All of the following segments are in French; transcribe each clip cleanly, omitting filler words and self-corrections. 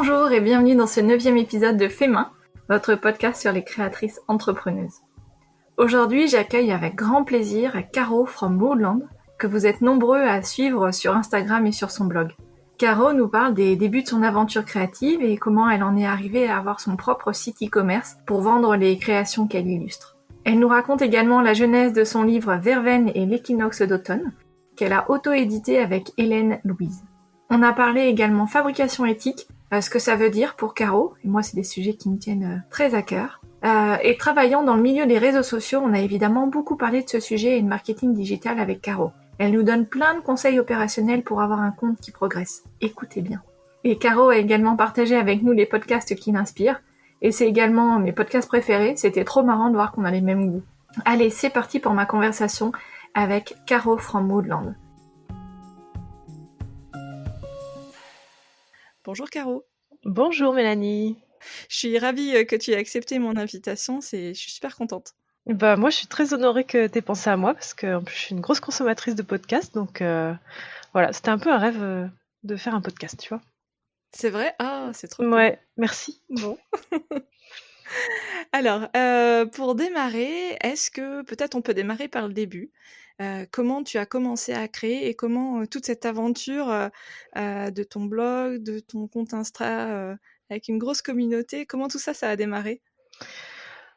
Bonjour et bienvenue dans ce 9e épisode de Fait Main, votre podcast sur les créatrices entrepreneuses. Aujourd'hui, j'accueille avec grand plaisir Caro from Woodland, que vous êtes nombreux à suivre sur Instagram et sur son blog. Caro nous parle des débuts de son aventure créative et comment elle en est arrivée à avoir son propre site e-commerce pour vendre les créations qu'elle illustre. Elle nous raconte également la genèse de son livre Verveine et l'équinoxe d'automne, qu'elle a auto-édité avec Hélène Louise. On a parlé également fabrication éthique, ce que ça veut dire pour Caro, et moi c'est des sujets qui me tiennent très à cœur. Et travaillant dans le milieu des réseaux sociaux, on a évidemment beaucoup parlé de ce sujet et de marketing digital avec Caro. Elle nous donne plein de conseils opérationnels pour avoir un compte qui progresse. Écoutez bien. Et Caro a également partagé avec nous les podcasts qui l'inspirent, et c'est également mes podcasts préférés, c'était trop marrant de voir qu'on a les mêmes goûts. Allez, c'est parti pour ma conversation avec Caro from Woodland. Bonjour Caro. Bonjour Mélanie. Je suis ravie que tu aies accepté mon invitation, je suis super contente. Moi, je suis très honorée que tu aies pensé à moi parce que en plus, je suis une grosse consommatrice de podcasts. Donc voilà, c'était un peu un rêve de faire un podcast, tu vois. C'est vrai? Ah, c'est trop cool. Ouais, merci. Bon. Alors, pour démarrer, est-ce que peut-être on peut démarrer par le début? Comment tu as commencé à créer et comment toute cette aventure de ton blog, de ton compte Insta avec une grosse communauté, comment tout ça, ça a démarré?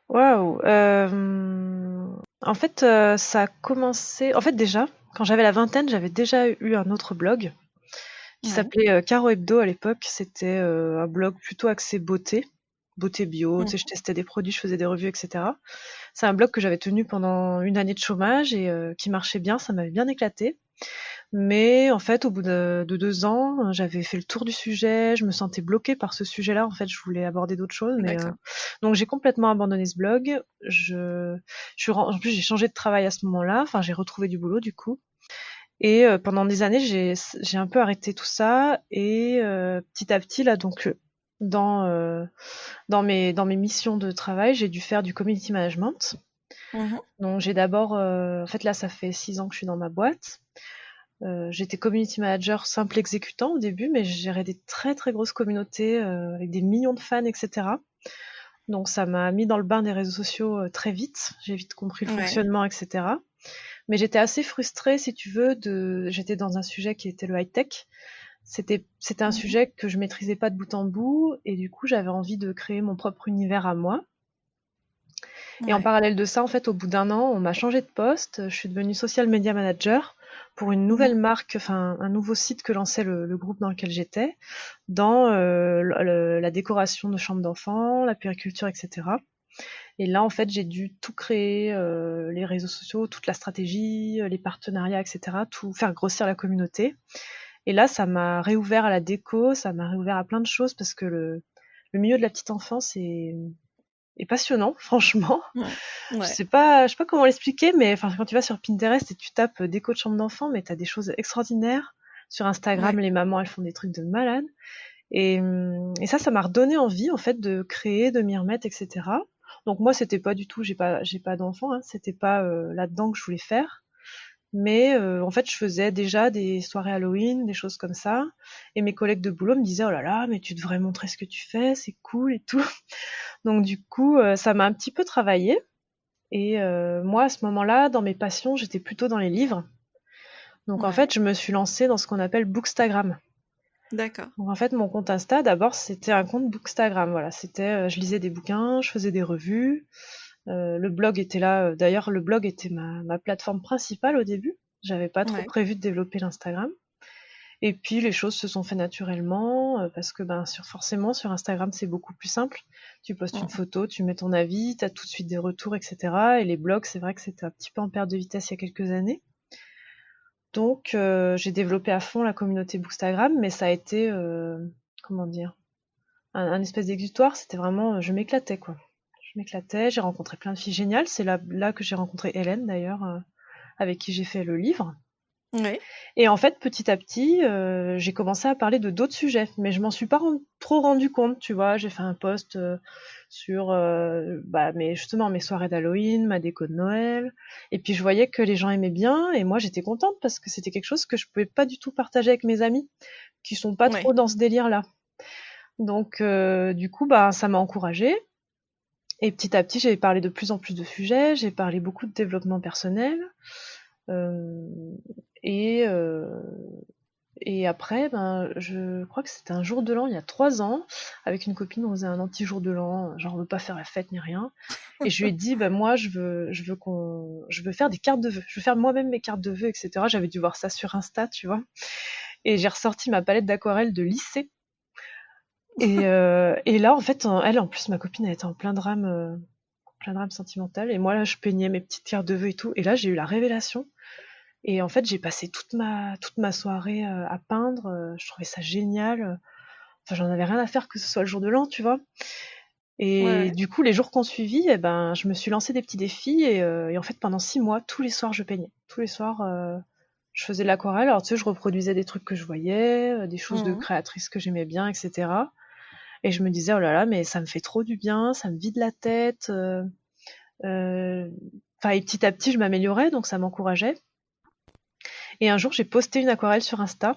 Waouh. En fait, ça a commencé. En fait, déjà, quand j'avais la vingtaine, j'avais déjà eu un autre blog qui Ouais. s'appelait Caro Hebdo à l'époque. C'était un blog plutôt axé beauté bio. Tu sais, je testais des produits, je faisais des revues, etc. C'est un blog que j'avais tenu pendant une année de chômage et qui marchait bien, ça m'avait bien éclaté. Mais en fait, au bout de 2 ans, j'avais fait le tour du sujet, je me sentais bloquée par ce sujet-là. En fait, je voulais aborder d'autres choses, mais D'accord. donc j'ai complètement abandonné ce blog. En plus, j'ai changé de travail à ce moment-là. Enfin, j'ai retrouvé du boulot du coup. Et pendant des années, j'ai un peu arrêté tout ça. Et petit à petit, là, donc dans mes missions de travail, j'ai dû faire du community management. Mmh. Donc j'ai d'abord, en fait là, ça fait 6 ans que je suis dans ma boîte. J'étais community manager simple exécutant au début, mais je gérais des très très grosses communautés avec des millions de fans, etc. Donc ça m'a mis dans le bain des réseaux sociaux très vite. J'ai vite compris le Ouais. fonctionnement, etc. Mais j'étais assez frustrée, si tu veux, j'étais dans un sujet qui était le high-tech. C'était un Mmh. sujet que je maîtrisais pas de bout en bout, et du coup j'avais envie de créer mon propre univers à moi. Et en Ouais. parallèle de ça, en fait, au bout d'un an, on m'a changé de poste. Je suis devenue social media manager pour une nouvelle marque, enfin un nouveau site que lançait le groupe dans lequel j'étais, dans la décoration de chambres d'enfants, la puériculture, etc. Et là, en fait, j'ai dû tout créer, les réseaux sociaux, toute la stratégie, les partenariats, etc. Tout faire grossir la communauté. Et là, ça m'a réouvert à la déco, ça m'a réouvert à plein de choses parce que le milieu de la petite enfance est passionnant, franchement. Ouais. Je Ouais. sais pas, je sais pas comment l'expliquer, mais enfin, quand tu vas sur Pinterest et tu tapes déco de chambre d'enfant, mais t'as des choses extraordinaires. Sur Instagram, Ouais. les mamans, elles font des trucs de malade. Et ça m'a redonné envie, en fait, de créer, de m'y remettre, etc. Donc moi, c'était pas du tout, j'ai pas d'enfant, hein, c'était pas là-dedans que je voulais faire. Mais en fait, je faisais déjà des soirées Halloween, des choses comme ça. Et mes collègues de boulot me disaient, oh là là, mais tu devrais montrer ce que tu fais, c'est cool et tout. Donc du coup, ça m'a un petit peu travaillé. Et moi, à ce moment-là, dans mes passions, j'étais plutôt dans les livres. Donc en Ouais. fait, je me suis lancée dans ce qu'on appelle Bookstagram. D'accord. Donc en fait, mon compte Insta, d'abord, c'était un compte Bookstagram. Voilà, c'était, je lisais des bouquins, je faisais des revues. Le blog était là. D'ailleurs, le blog était ma plateforme principale au début. J'avais pas trop Ouais. prévu de développer l'Instagram. Et puis les choses se sont fait naturellement parce que forcément sur Instagram c'est beaucoup plus simple. Tu postes une Mmh. photo, tu mets ton avis, tu as tout de suite des retours, etc. Et les blogs, c'est vrai que c'était un petit peu en perte de vitesse il y a quelques années. Donc j'ai développé à fond la communauté Bookstagram, mais ça a été comment dire, un espèce d'exutoire. C'était vraiment, je m'éclatais quoi. Je m'éclatais, j'ai rencontré plein de filles géniales. C'est là que j'ai rencontré Hélène d'ailleurs, avec qui j'ai fait le livre. Ouais. Et en fait, petit à petit, j'ai commencé à parler de d'autres sujets, mais je m'en suis pas trop rendu compte, tu vois. J'ai fait un post sur justement mes soirées d'Halloween, ma déco de Noël, et puis je voyais que les gens aimaient bien, et moi j'étais contente parce que c'était quelque chose que je pouvais pas du tout partager avec mes amis, qui sont pas Ouais. trop dans ce délire-là. Donc, du coup, bah, ça m'a encouragée. Et petit à petit, j'ai parlé de plus en plus de sujets, j'ai parlé beaucoup de développement personnel. Euh, et, euh, et après, ben, je crois que c'était un jour de l'an, il y a 3 ans, avec une copine, on faisait un anti-jour de l'an, genre on veut pas faire la fête ni rien. Et je lui ai dit, ben moi, je veux faire des cartes de vœux, je veux faire moi-même mes cartes de vœux, etc. J'avais dû voir ça sur Insta, tu vois. Et j'ai ressorti ma palette d'aquarelle de lycée. Et là, en fait, elle, en plus, ma copine, elle était en plein drame sentimental. Et moi, là, je peignais mes petites cartes de vœux et tout. Et là, j'ai eu la révélation. Et en fait, j'ai passé toute ma soirée à peindre. Je trouvais ça génial. Enfin, j'en avais rien à faire que ce soit le jour de l'an, tu vois. Ouais, Et ouais. du coup, les jours qu'on suivit, eh ben, je me suis lancé des petits défis. Et en fait, pendant 6 mois, tous les soirs, je peignais. Tous les soirs, je faisais de l'aquarelle. Alors, tu sais, je reproduisais des trucs que je voyais, des choses de Mhm. créatrices que j'aimais bien, etc. Et je me disais, oh là là, mais ça me fait trop du bien, ça me vide la tête. Enfin, et petit à petit, je m'améliorais, donc ça m'encourageait. Et un jour, j'ai posté une aquarelle sur Insta,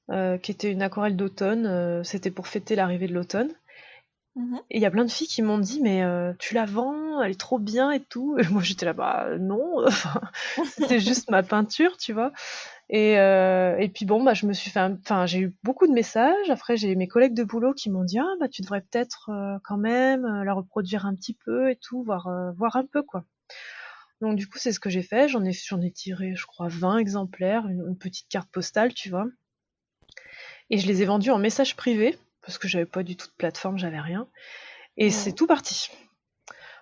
qui était une aquarelle d'automne. C'était pour fêter l'arrivée de l'automne. Mhm. Et il y a plein de filles qui m'ont dit, mais tu la vends, elle est trop bien et tout. Et moi, j'étais là, bah non, enfin, c'était juste ma peinture, tu vois. Et puis bon, bah, je me suis fait enfin, j'ai eu beaucoup de messages. Après, j'ai mes collègues de boulot qui m'ont dit, ah, bah, tu devrais peut-être quand même la reproduire un petit peu et tout, voir un peu, quoi. Donc, du coup, c'est ce que j'ai fait. J'en ai tiré, je crois, 20 exemplaires, une petite carte postale, tu vois. Et je les ai vendus en message privé, parce que j'avais pas du tout de plateforme, j'avais rien. Et c'est Mhm. tout parti.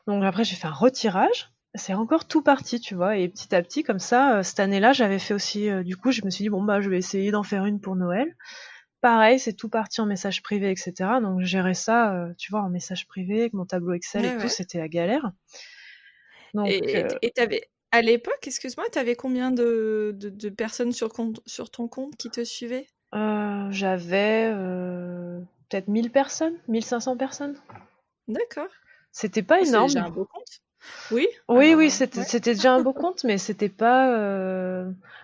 Donc après, j'ai fait un retirage. C'est encore tout parti, tu vois. Et petit à petit, comme ça, cette année-là, j'avais fait aussi. Du coup, je me suis dit, bon, bah, je vais essayer d'en faire une pour Noël. Pareil, c'est tout parti en message privé, etc. Donc, gérer ça, tu vois, en message privé, avec mon tableau Excel et Ouais, tout, ouais. c'était la galère. Donc, Et t'avais, à l'époque, excuse-moi, t'avais combien de personnes sur ton compte qui te suivaient? j'avais peut-être 1000 personnes, 1500 personnes. D'accord. C'était pas Oh, c'est déjà énorme. un beau compte. Oui, Oui, alors, oui, ouais. c'était déjà un beau compte, mais c'était pas.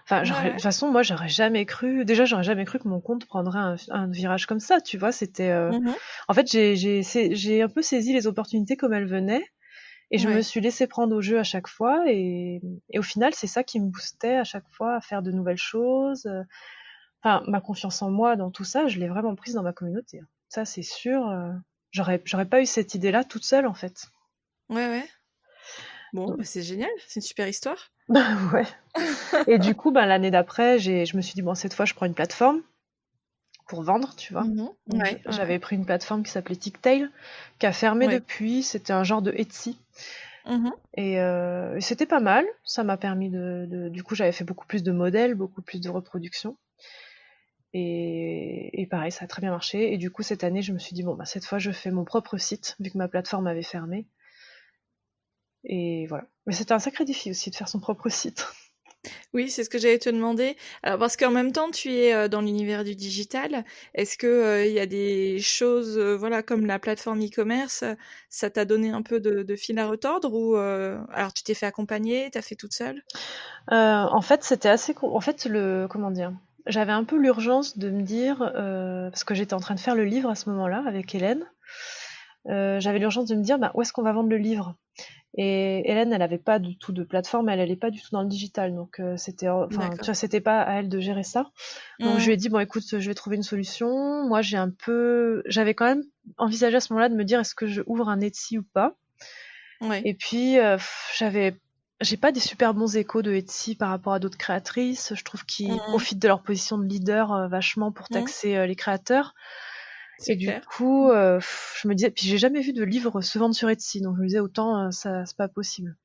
Enfin, Ouais, de toute ouais. façon, moi, j'aurais jamais cru. Déjà, j'aurais jamais cru que mon compte prendrait un virage comme ça, tu vois. C'était. Mhm. En fait, j'ai un peu saisi les opportunités comme elles venaient, et je me Ouais. suis laissé prendre au jeu à chaque fois, et au final, c'est ça qui me boostait à chaque fois à faire de nouvelles choses. Enfin, ma confiance en moi dans tout ça, je l'ai vraiment prise dans ma communauté, hein. Ça, c'est sûr. J'aurais pas eu cette idée-là toute seule, en fait. Ouais, ouais. Bon, bah, c'est génial, c'est une super histoire. Bah ouais. Et du coup, ben, l'année d'après, je me suis dit, bon, cette fois, je prends une plateforme pour vendre, tu vois. Mhm. Donc, Ouais, ouais, j'avais pris une plateforme qui s'appelait Ticktail, qui a fermé ouais. depuis. C'était un genre de Etsy. Mhm. Et c'était pas mal. Ça m'a permis du coup, j'avais fait beaucoup plus de modèles, beaucoup plus de reproductions. Et pareil, ça a très bien marché. Et du coup, cette année, je me suis dit, bon, bah, cette fois, je fais mon propre site, vu que ma plateforme avait fermé. Et voilà. Mais c'était un sacré défi aussi de faire son propre site. Oui, c'est ce que j'allais te demander. Alors, parce qu'en même temps, tu es dans l'univers du digital. Est-ce que il y a des choses, voilà, comme la plateforme e-commerce, ça t'a donné un peu de fil à retordre ou alors tu t'es fait accompagner, t'as fait toute seule? En fait, c'était assez en fait, comment dire? J'avais un peu l'urgence de me dire, parce que j'étais en train de faire le livre à ce moment-là avec Hélène, j'avais l'urgence de me dire: «Bah, où est-ce qu'on va vendre le livre?» Et Hélène, elle avait pas du tout de plateforme, elle allait pas du tout dans le digital, donc c'était enfin, tu D'accord. vois, c'était pas à elle de gérer ça. Donc je lui Mmh. ai dit: «Bon, écoute, je vais trouver une solution». Moi, j'avais quand même envisagé à ce moment-là de me dire: «Est-ce que je ouvre un Etsy ou pas?» Ouais. Et puis, j'ai pas des super bons échos de Etsy par rapport à d'autres créatrices. Je trouve qu'ils Mmh. profitent de leur position de leader, vachement pour Mmh. taxer, les créateurs. Et C'est du clair. coup, je me disais, puis j'ai jamais vu de livre se vendre sur Etsy, donc je me disais autant, ça c'est pas possible.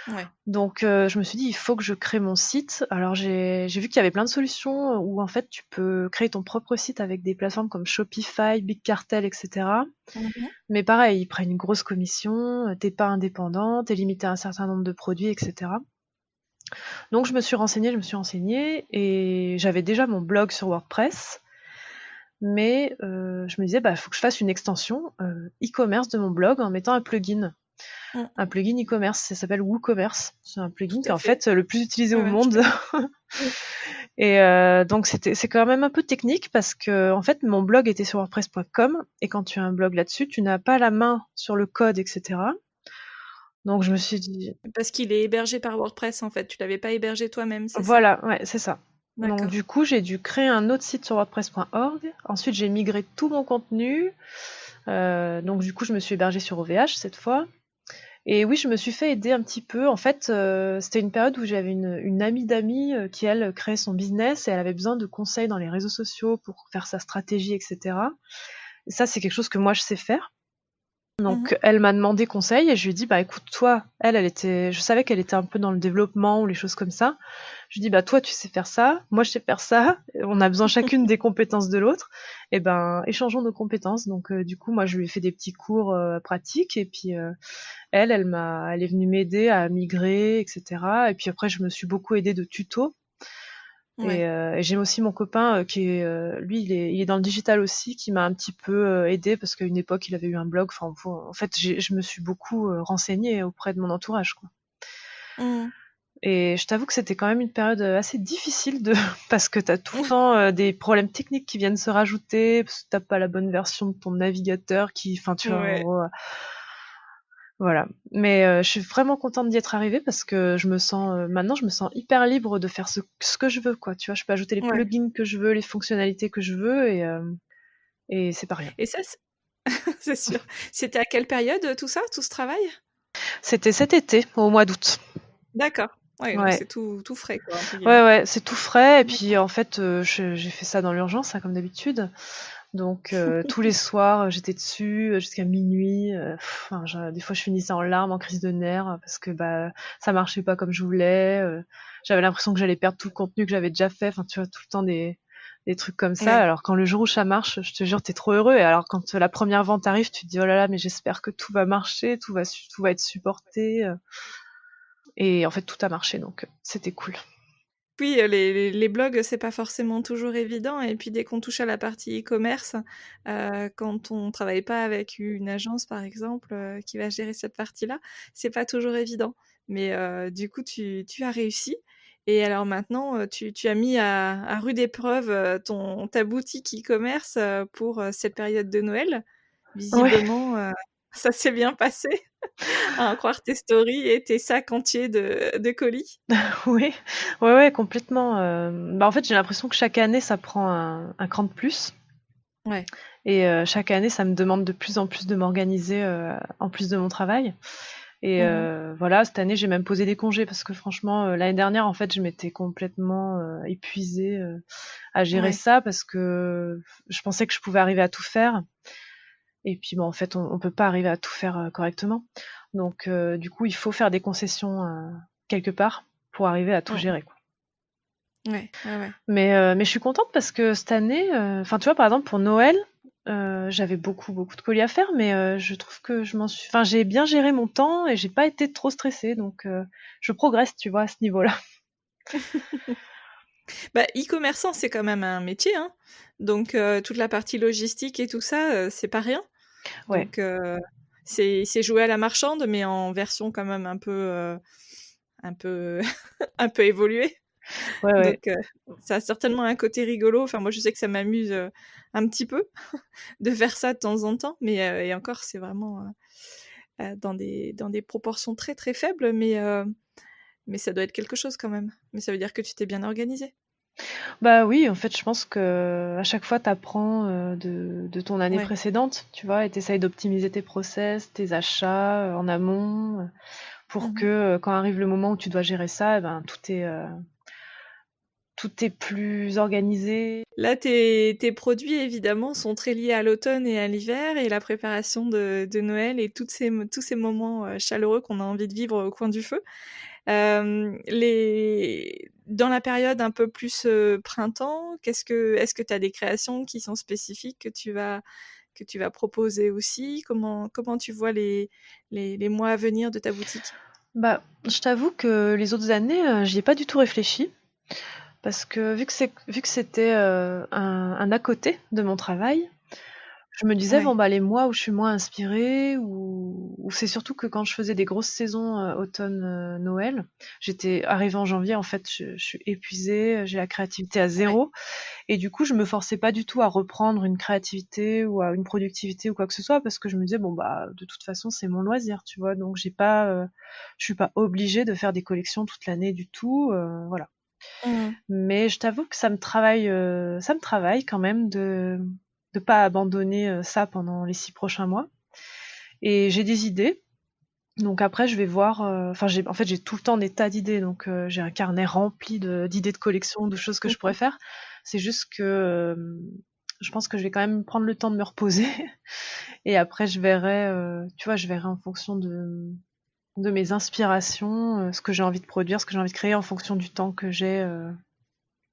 Ouais. Donc je me suis dit: «Il faut que je crée mon site». Alors j'ai vu qu'il y avait plein de solutions, où en fait tu peux créer ton propre site avec des plateformes comme Shopify, Big Cartel, et cetera. Mmh. Mais pareil, ils prennent une grosse commission, tu pas indépendant, tu limité à un certain nombre de produits, et cetera. Donc je me suis renseignée, et j'avais déjà mon blog sur WordPress, mais je me disais: «Bah, faut que je fasse une extension, e-commerce de mon blog en mettant un plugin». Mmh. Un plugin e-commerce, ça s'appelle WooCommerce. C'est un plugin Tout qui est à en fait. fait le plus utilisé Ouais, au ouais, je monde. connais. Mmh. Et donc c'est quand même un peu technique parce que en fait mon blog était sur WordPress.com et quand tu as un blog là-dessus, tu n'as pas la main sur le code, etc. Donc je me suis dit, Parce qu'il est hébergé par WordPress, en fait. Tu l'avais pas hébergé toi-même, c'est ça? voilà, ouais, c'est ça. Donc D'accord. du coup, j'ai dû créer un autre site sur WordPress.org. Ensuite, j'ai migré tout mon contenu. Donc du coup, je me suis hébergée sur OVH cette fois. Et oui, je me suis fait aider un petit peu. En fait, c'était une période où j'avais une amie d'amis qui, elle, créait son business et elle avait besoin de conseils dans les réseaux sociaux pour faire sa stratégie, etc. Et ça, c'est quelque chose que moi, je sais faire. Mmh. Donc, elle m'a demandé conseil et je lui ai dit, bah écoute, toi, je savais qu'elle était un peu dans le développement ou les choses comme ça. Je lui ai dit, bah toi, tu sais faire ça, moi, je sais faire ça. On a besoin chacune des compétences de l'autre. Et ben, échangeons nos compétences. Donc, du coup, moi, je lui ai fait des petits cours pratiques et puis elle est venue m'aider à migrer, etc. Et puis après, je me suis beaucoup aidée de tutos. Ouais. Et j'ai aussi mon copain qui est, lui, il est dans le digital aussi, qui m'a un petit peu aidé parce qu'à une époque, il avait eu un blog. Enfin, en fait, je me suis beaucoup renseignée auprès de mon entourage, quoi. Mmh. Et je t'avoue que c'était quand même une période assez difficile parce que t'as tout le temps des problèmes techniques qui viennent se rajouter, parce que t'as pas la bonne version de ton navigateur enfin, tu vois, en Ouais. gros, voilà. Mais je suis vraiment contente d'y être arrivée parce que maintenant, je me sens hyper libre de faire ce que je veux, quoi. Tu vois, je peux ajouter les Ouais. plugins que je veux, les fonctionnalités que je veux et c'est pas rien. Et ça, c'est sûr. C'était à quelle période, tout ça, tout ce travail? C'était cet été, au mois d'août. D'accord. Ouais, donc Ouais. c'est tout frais, quoi, entre Ouais, guillemets. ouais, c'est tout frais et puis, D'accord. en fait, j'ai fait ça dans l'urgence, hein, comme d'habitude. Donc tous les soirs, j'étais dessus, jusqu'à minuit. Enfin, des fois, je finissais en larmes, en crise de nerfs, parce que, bah, ça marchait pas comme je voulais, j'avais l'impression que j'allais perdre tout le contenu que j'avais déjà fait. Enfin, tu vois, tout le temps des trucs comme ça. Ouais. Alors quand le jour où ça marche, je te jure, tu trop heureux et alors quand, la première vente arrive, tu te dis: «Oh là là, mais j'espère que tout va marcher, tout va être supporté», et en fait, tout a marché donc c'était cool. Oui, les blogs, c'est pas forcément toujours évident et puis dès qu'on touche à la partie e-commerce, quand on travaille pas avec une agence, par exemple, qui va gérer cette partie-là, c'est pas toujours évident. Mais du coup, tu as réussi et alors maintenant, tu as mis à rude épreuve, ta boutique e-commerce, pour, cette période de Noël. Ouais. Visiblement, ça s'est bien passé, à en croire tes stories et tes sacs entiers de colis. Oui, ouais, ouais, complètement, bah, en fait, j'ai l'impression que chaque année, ça prend un cran de plus Ouais. et chaque année, ça me demande de plus en plus de m'organiser, en plus de mon travail et Mmh. voilà, cette année, j'ai même posé des congés parce que franchement, l'année dernière, en fait, je m'étais complètement, épuisée, à gérer Ouais. ça parce que je pensais que je pouvais arriver à tout faire et puis, bah, en fait, on peut pas arriver à tout faire, correctement donc du coup, il faut faire des concessions, quelque part pour arriver à tout Mmh. gérer, quoi. Ouais, ouais, ouais. Mais je suis contente parce que cette année, enfin, tu vois, par exemple, pour Noël, j'avais beaucoup, beaucoup de colis à faire, mais je trouve que j'ai bien géré mon temps et j'ai pas été trop stressée, donc je progresse, tu vois, à ce niveau-là. Bah, e-commerçant, c'est quand même un métier, hein. Donc toute la partie logistique et tout ça, c'est pas rien. Ouais, Donc c'est jouer à la marchande, mais en version quand même un peu un peu évoluée. ouais, ouais. Donc ça a certainement un côté rigolo. Enfin, moi, je sais que ça m'amuse, un petit peu de faire ça de temps en temps, mais et encore, c'est vraiment, dans des proportions très, très faibles, mais ça doit être quelque chose quand même. Mais ça veut dire que tu t'es bien organisée. Bah oui, en fait, je pense que à chaque fois, tu apprends, de ton année Ouais. précédente, tu vois? Et tu essayes d'optimiser tes process, tes achats, en amont, pour Mmh. que, quand arrive le moment où tu dois gérer ça, et ben, tout est plus organisé. Là, tes produits, évidemment, sont très liés à l'automne et à l'hiver et la préparation de Noël et tous ces moments, chaleureux qu'on a envie de vivre au coin du feu. Les Dans la période un peu plus, printemps, est-ce que tu as des créations qui sont spécifiques que tu vas proposer aussi? Comment tu vois les mois à venir de ta boutique? Bah, je t'avoue que les autres années, j'y ai pas du tout réfléchi parce que vu que c'était, un à côté de mon travail, Je me disais, bon, Ouais. bah, les mois où je suis moins inspirée, ou c'est surtout que quand je faisais des grosses saisons, automne, Noël, j'étais arrivée en janvier, en fait, je suis épuisée, j'ai la créativité à Ouais. zéro. Et du coup, je me forçais pas du tout à reprendre une créativité ou à une productivité ou quoi que ce soit, parce que je me disais, bon, bah, de toute façon, c'est mon loisir, tu vois. Donc, je suis pas obligée de faire des collections toute l'année du tout, voilà. Mmh. Mais je t'avoue que ça me travaille quand même de pas abandonner ça pendant les 6 prochains mois. Et j'ai des idées. Donc après, je vais voir. Enfin, en fait, j'ai tout le temps des tas d'idées. Donc, j'ai un carnet rempli d'idées de collection, de choses que je pourrais faire. C'est juste que je pense que je vais quand même prendre le temps de me reposer. Et après, je verrai. Tu vois, je verrai en fonction de mes inspirations, ce que j'ai envie de produire, ce que j'ai envie de créer en fonction du temps que j'ai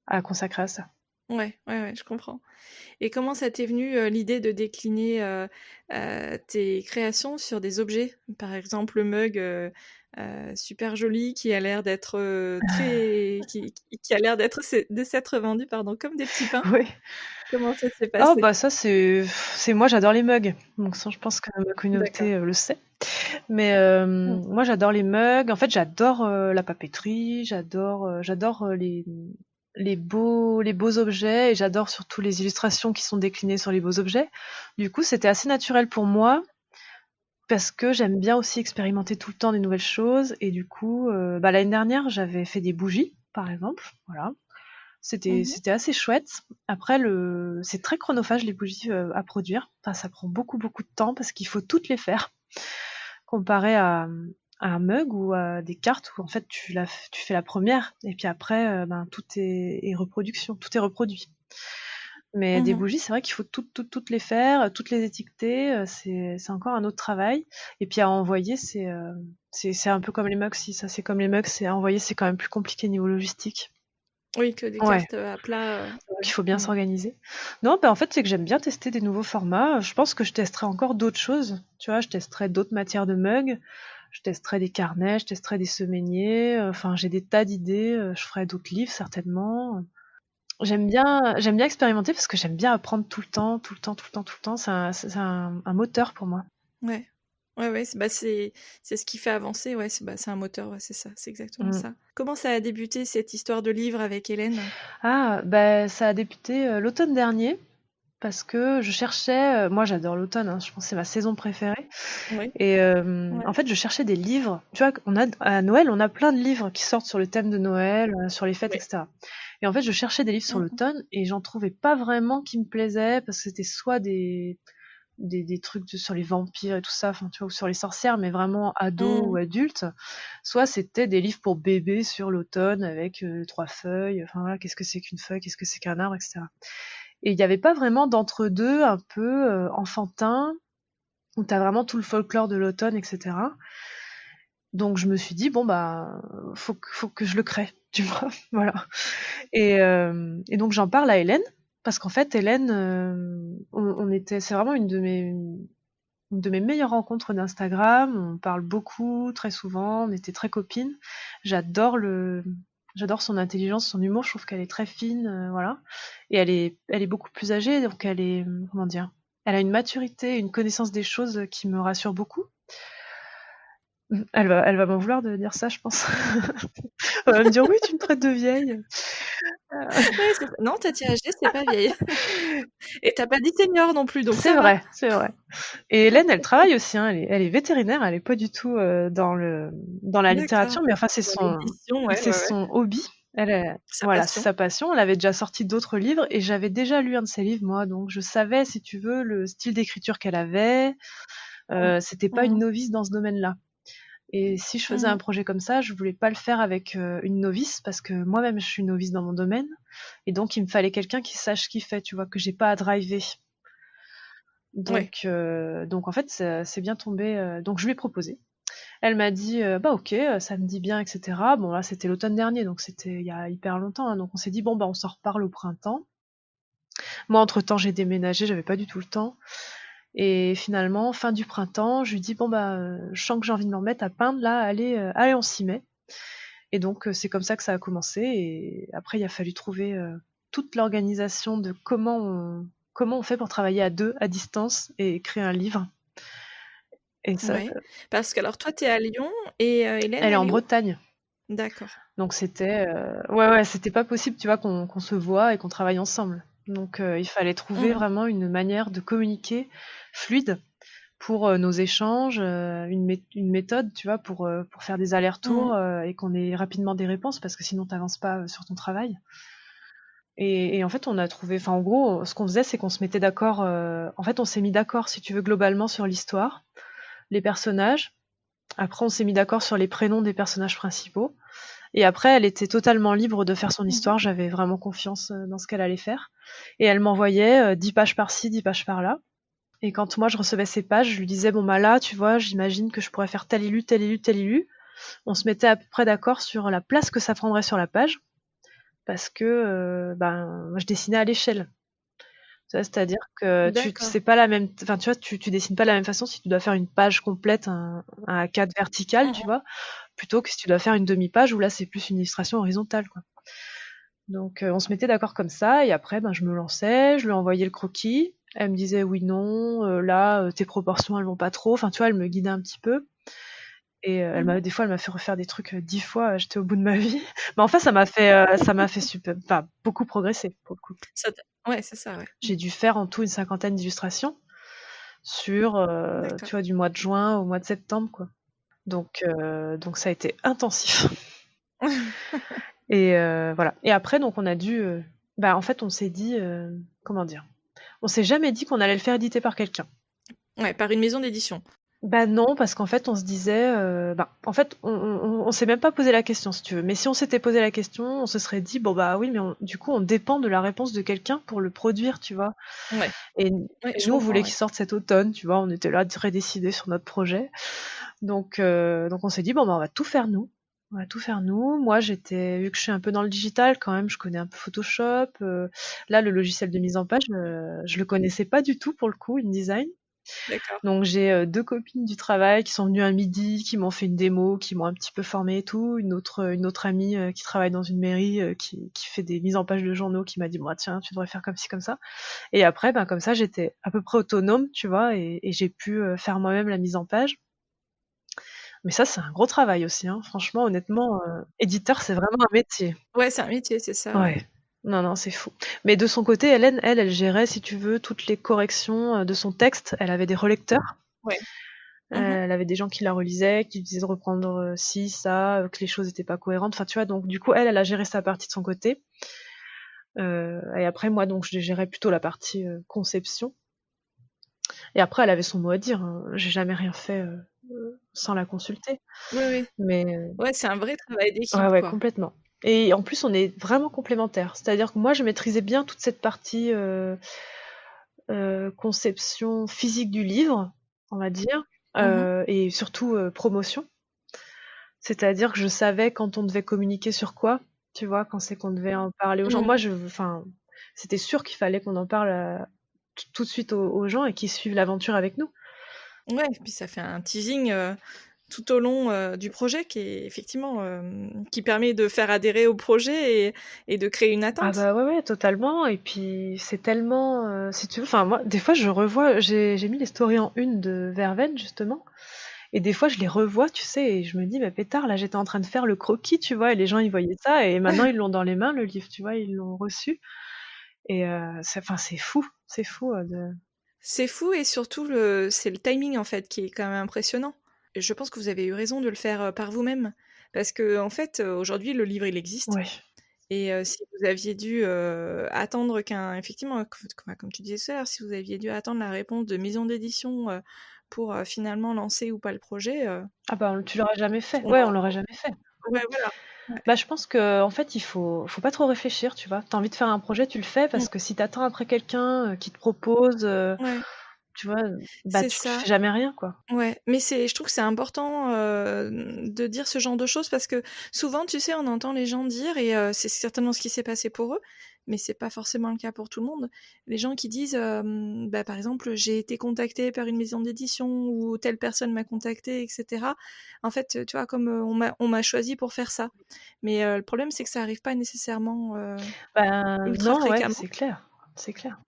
à consacrer à ça. Ouais, ouais, ouais, je comprends. Et comment ça t'est venu, l'idée de décliner, tes créations sur des objets? Par exemple, le mug, super joli qui a l'air d'être, très qui a l'air de s'être vendu, pardon, comme des petits pains. Oui. Comment ça s'est Oh passé? bah ça c'est moi j'adore les mugs. Donc ça je pense que ma D'accord. communauté le sait. Mais Mmh. moi j'adore les mugs. En fait j'adore la papeterie, j'adore les beaux objets et j'adore surtout les illustrations qui sont déclinées sur les beaux objets. Du coup c'était assez naturel pour moi parce que j'aime bien aussi expérimenter tout le temps des nouvelles choses et du coup bah, l'année dernière j'avais fait des bougies par exemple. Voilà. Mmh. C'était assez chouette. Après, c'est très chronophage les bougies à produire. Enfin, ça prend beaucoup, beaucoup de temps parce qu'il faut toutes les faire. Comparé à un mug ou à des cartes où en fait tu fais la première et puis après, ben, est reproduction, tout est reproduit. Mais des Mmh. bougies, c'est vrai qu'il faut toutes les faire, toutes les étiqueter. C'est encore un autre travail. Et puis à envoyer, c'est un peu comme les mugs. Si ça, c'est comme les mugs, c'est à envoyer, c'est quand même plus compliqué niveau logistique. Oui, que des Ouais. cartes, à plat, Donc il ouais. faut bien Mmh. s'organiser. Non, bah, en fait, c'est que j'aime bien tester des nouveaux formats. Je pense que je testerai encore d'autres choses. Tu vois, je testerai d'autres matières de mugs, je testerai des carnets, je testerai des semainiers. Enfin, j'ai des tas d'idées. Je ferai d'autres livres certainement. J'aime bien expérimenter parce que j'aime bien apprendre tout le temps, tout le temps, tout le temps, tout le temps. C'est un moteur pour moi. Ouais. Ouais, ouais, c'est ce qui fait avancer, ouais, c'est un moteur, ouais, c'est ça, c'est exactement Mm. ça. Comment ça a débuté cette histoire de livre avec Hélène? Ah, bah, ça a débuté l'automne dernier parce que je cherchais. Moi, j'adore l'automne. Hein, je pense que c'est ma saison préférée. Oui, Et ouais. en fait, je cherchais des livres. Tu vois, à Noël, on a plein de livres qui sortent sur le thème de Noël, sur les fêtes, Ouais. etc. Et en fait, je cherchais des livres sur Mmh mh. l'automne et j'en trouvais pas vraiment qui me plaisaient parce que c'était soit des trucs sur les vampires et tout ça, enfin, tu vois, ou sur les sorcières, mais vraiment ados ou Mmh. adultes. Soit c'était des livres pour bébés sur l'automne avec 3 feuilles. Enfin voilà, qu'est-ce que c'est qu'une feuille, qu'est-ce que c'est qu'un arbre, etc. Et il n'y avait pas vraiment d'entre-deux un peu enfantin où tu as vraiment tout le folklore de l'automne, etc. Donc je me suis dit, bon, bah, faut que je le crée, tu vois, voilà. Et donc j'en parle à Hélène, parce qu'en fait, Hélène, c'est vraiment une de mes meilleures rencontres d'Instagram. On parle beaucoup, très souvent, on était très copines. J'adore j'adore son intelligence, son humour, je trouve qu'elle est très fine, voilà. Et elle est beaucoup plus âgée, donc comment dire, elle a une maturité, une connaissance des choses qui me rassure beaucoup. Elle va m'en vouloir de dire ça, je pense. Elle va me dire: «Oui, tu me traites de vieille». Ouais, c'est ça. Non, tu as dit âgée, c'est pas vieille. Et tu as pas dit senior non plus, donc C'est ça va. vrai, c'est vrai. Et Hélène, elle travaille aussi, hein, elle est vétérinaire, elle est pas du tout, dans la D'accord. littérature, mais enfin Dans l'édition, ouais, c'est ouais, ouais. son hobby. Sa Voilà, c'est passion. sa passion. Elle avait déjà sorti d'autres livres et j'avais déjà lu un de ses livres moi, donc je savais, si tu veux, le style d'écriture qu'elle avait. Mmh. C'était pas une Mmh. novice dans ce domaine-là. Et si je faisais un Mmh. projet comme ça, je voulais pas le faire avec, une novice parce que moi-même je suis novice dans mon domaine et donc il me fallait quelqu'un qui sache ce qu'il fait, tu vois? Que j'ai pas à driver. Ouais. Donc en fait, c'est bien tombé, donc je lui ai proposé. Elle m'a dit, «Bah OK, ça me dit bien» et cetera. Bon là, c'était l'automne dernier, donc c'était il y a hyper longtemps, hein, donc on s'est dit: «Bon, bah, on s'en reparle au printemps». Moi, entre-temps, j'ai déménagé, j'avais pas du tout le temps et finalement, fin du printemps, je lui dis: «Bon, bah, je sens que j'ai envie de me remettre à peindre là, allez, on s'y met». Et donc c'est comme ça que ça a commencé et après il a fallu trouver, toute l'organisation de comment on fait pour travailler à 2 à distance et créer un livre? Et ça, Ouais. Parce que alors toi, tu es à Lyon et Hélène, elle est elle en est où? Bretagne. D'accord. Donc c'était, ouais, c'était pas possible, tu vois, qu'on se voit et qu'on travaille ensemble. Donc il fallait trouver Mmh. vraiment une manière de communiquer fluide pour, nos échanges, une méthode, tu vois, pour faire des Mmh. allers-retours, et qu'on ait rapidement des réponses parce que sinon tu avances pas, sur ton travail. Et en fait, on a trouvé, enfin, en gros, ce qu'on faisait, c'est qu'on se mettait d'accord, en fait, on s'est mis d'accord, si tu veux, globalement sur l'histoire, les personnages. Après, on s'est mis d'accord sur les prénoms des personnages principaux. Et après, elle était totalement libre de faire son Mmh. histoire. J'avais vraiment confiance, dans ce qu'elle allait faire. Et elle m'envoyait, 10 pages par-ci, 10 pages par-là. Et quand moi je recevais ces pages, je lui disais: «Bon, bah, là, tu vois, j'imagine que je pourrais faire tel élu, tel élu, tel élu». On se mettait à peu près d'accord sur la place que ça prendrait sur la page parce que, ben, moi je dessinais à l'échelle. Tu vois? C'est-à-dire que tu D'accord. c'est pas la même, enfin, tu vois, tu dessines pas de la même façon si tu dois faire une page complète, un A4 vertical, tu Mmh. vois? Plutôt que si tu dois faire une demi-page où là, c'est plus une illustration horizontale, quoi. Donc on se mettait d'accord comme ça et après, ben, je me lançais, je lui envoyais le croquis. Elle me disait: «Oui, non, là, tes proportions, elles vont pas trop». Enfin, tu vois, elle me guidait un petit peu et Mmh. elle m'a fait refaire des trucs, 10 fois, j'étais au bout de ma vie. Mais en fait, ça m'a fait enfin, beaucoup progresser, pour le coup. Ça t'a Ouais, c'est ça, ouais. Mmh. J'ai dû faire en tout une cinquantaine d'illustrations sur, tu D'accord. vois, du mois de juin au mois de septembre, quoi. Donc ça a été intensif. Et voilà. Et après, donc on a dû, bah, en fait, on s'est dit, comment dire? On s'est jamais dit qu'on allait le faire éditer par quelqu'un. Ouais, par une maison d'édition. Bah, non, parce qu'en fait, on se disait, bah, en fait, on s'est même pas posé la question, si tu veux. Mais si on s'était posé la question, on se serait dit: «Bon, bah, oui, mais du coup, on dépend de la réponse de quelqu'un pour le produire», tu vois? Ouais. Et Ouais, et je nous, on voulait comprends, qu'il ouais. sorte cet automne, tu vois? On était là, très décidés sur notre projet. Donc on s'est dit: «Bon, bah, on va tout faire nous. On va tout faire nous». Moi, vu que je suis un peu dans le digital quand même, je connais un peu Photoshop, là, le logiciel de mise en page, je le connaissais pas du tout pour le coup, InDesign. D'accord. Donc j'ai, 2 copines du travail qui sont venues un midi, qui m'ont fait une démo, qui m'ont un petit peu formée et tout. Une autre amie, qui travaille dans une mairie, qui fait des mises en page de journaux, qui m'a dit: «Bon, tiens, tu devrais faire comme ci, comme ça». Et après, ben, comme ça, j'étais à peu près autonome, tu vois? Et j'ai pu, faire moi-même la mise en page. Mais ça, c'est un gros travail aussi, hein. Franchement, honnêtement, éditeur, c'est vraiment un métier. Ouais, c'est un métier, c'est ça, ouais. Ouais. Non, non, c'est fou. Mais de son côté, Hélène, elle gérait, si tu veux, toutes les corrections, de son texte. Elle avait des relecteurs. Ouais. Mmh. Elle avait des gens qui la relisaient, qui lui disaient de reprendre, ci, ça, que les choses étaient pas cohérentes. Enfin, tu vois? Donc du coup, elle a géré sa partie de son côté. Et après moi, donc je gérais plutôt la partie, conception. Et après, elle avait son mot à dire, hein. J'ai jamais rien fait, sans la consulter. Oui, oui. Mais Ouais, c'est un vrai travail ouais, d'équipe, ouais, quoi. complètement. Et en plus, on est vraiment complémentaires. C'est-à-dire que moi, je maîtrisais bien toute cette partie, conception physique du livre, on va dire, Mmh. et surtout, promotion. C'est-à-dire que je savais quand on devait communiquer sur quoi, tu vois? Quand c'est qu'on devait en parler aux gens. Mmh. Moi, enfin, c'était sûr qu'il fallait qu'on en parle, tout de suite aux gens et qu'ils suivent l'aventure avec nous. Ouais, puis ça fait un teasing, tout au long, du projet qui est effectivement, qui permet de faire adhérer au projet et de créer une Ah attente. bah, ouais, ouais, totalement. Et puis c'est tellement, si tu veux, enfin moi, des fois je revois, j'ai mis les stories en une de Verveine justement, et des fois je les revois, tu sais, et je me dis: «Mais pétard, là j'étais en train de faire le croquis», tu vois? Et les gens ils voyaient ça et maintenant ils l'ont dans les mains le livre, tu vois? Ils l'ont reçu. Et c'est fou, de C'est fou et surtout c'est le timing, en fait, qui est quand même impressionnant. Et je pense que vous avez eu raison de le faire, par vous-même. Parce qu'en fait, aujourd'hui, le livre, il existe ouais. et si vous aviez dû, attendre effectivement, comme tu disais tout à l'heure, si vous aviez dû attendre la réponse de maison d'édition, pour, finalement lancer ou pas le projet, Ah bah, tu l'aurais jamais fait. on Ouais, on en l'aurait jamais fait. ouais, voilà. Ouais. Bah, je pense qu'en fait, il faut pas trop réfléchir, tu vois? Tu as envie de faire un projet, tu le fais Mmh. parce que si tu attends après quelqu'un, qui te propose, Ouais, tu vois? Bah, c'est tu ça. fais jamais rien, quoi. Ouais, mais je trouve que c'est important, de dire ce genre de choses parce que souvent, tu sais, on entend les gens dire et c'est certainement ce qui s'est passé pour eux, mais c'est pas forcément le cas pour tout le monde. Les gens qui disent, bah, par exemple: «J'ai été contacté par une maison d'édition» ou «Telle personne m'a contacté» et cetera. En fait, tu vois, comme, on m'a choisi pour faire ça. Mais le problème, c'est que ça arrive pas nécessairement, Ben, ultra non, ouais, fréquemment. c'est clair, c'est clair.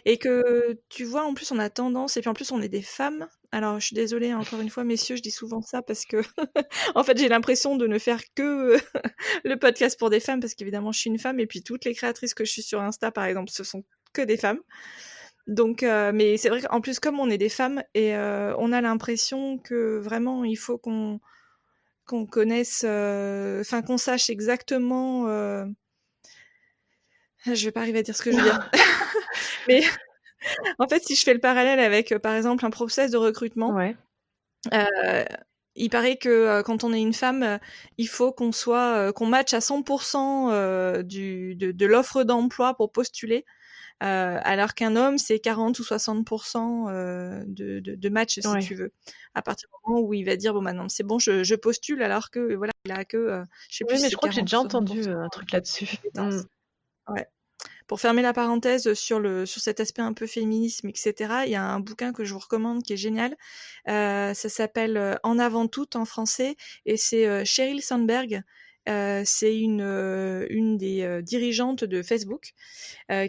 Et que tu vois, en plus, on a tendance, et puis en plus, on est des femmes. Alors, je suis désolée, encore une fois, messieurs, je dis souvent ça parce que, en fait, j'ai l'impression de ne faire que le podcast pour des femmes, parce qu'évidemment, je suis une femme, et puis toutes les créatrices que je suis sur Insta, par exemple, ce sont que des femmes. Donc, mais c'est vrai qu'en plus, comme on est des femmes, et on a l'impression que vraiment, il faut qu'on connaisse, enfin, qu'on sache exactement. Je vais pas arriver à dire ce que je veux dire. Mais en fait, si je fais le parallèle avec, par exemple, un process de recrutement, Ouais. heu, il paraît que, quand on est une femme, il faut qu'on soit, qu'on matche à 100 de l'offre d'emploi pour postuler, alors qu'un homme, c'est 40 ou 60 de match, si Ouais. tu veux. À partir du moment où il va dire: «Bon, maintenant, c'est bon, je postule», alors que, voilà, il a que, je sais plus Oui, si mais je c'est crois que j'ai 40 ou déjà 60 entendu, un truc là-dessus. Mmh. compétences. Ouais. Pour fermer la parenthèse sur cet aspect un peu féminisme, et cetera, il y a un bouquin que je vous recommande qui est génial. Ça s'appelle, En avant toutes en français, et c'est, Sheryl Sandberg. C'est une des, dirigeantes de Facebook,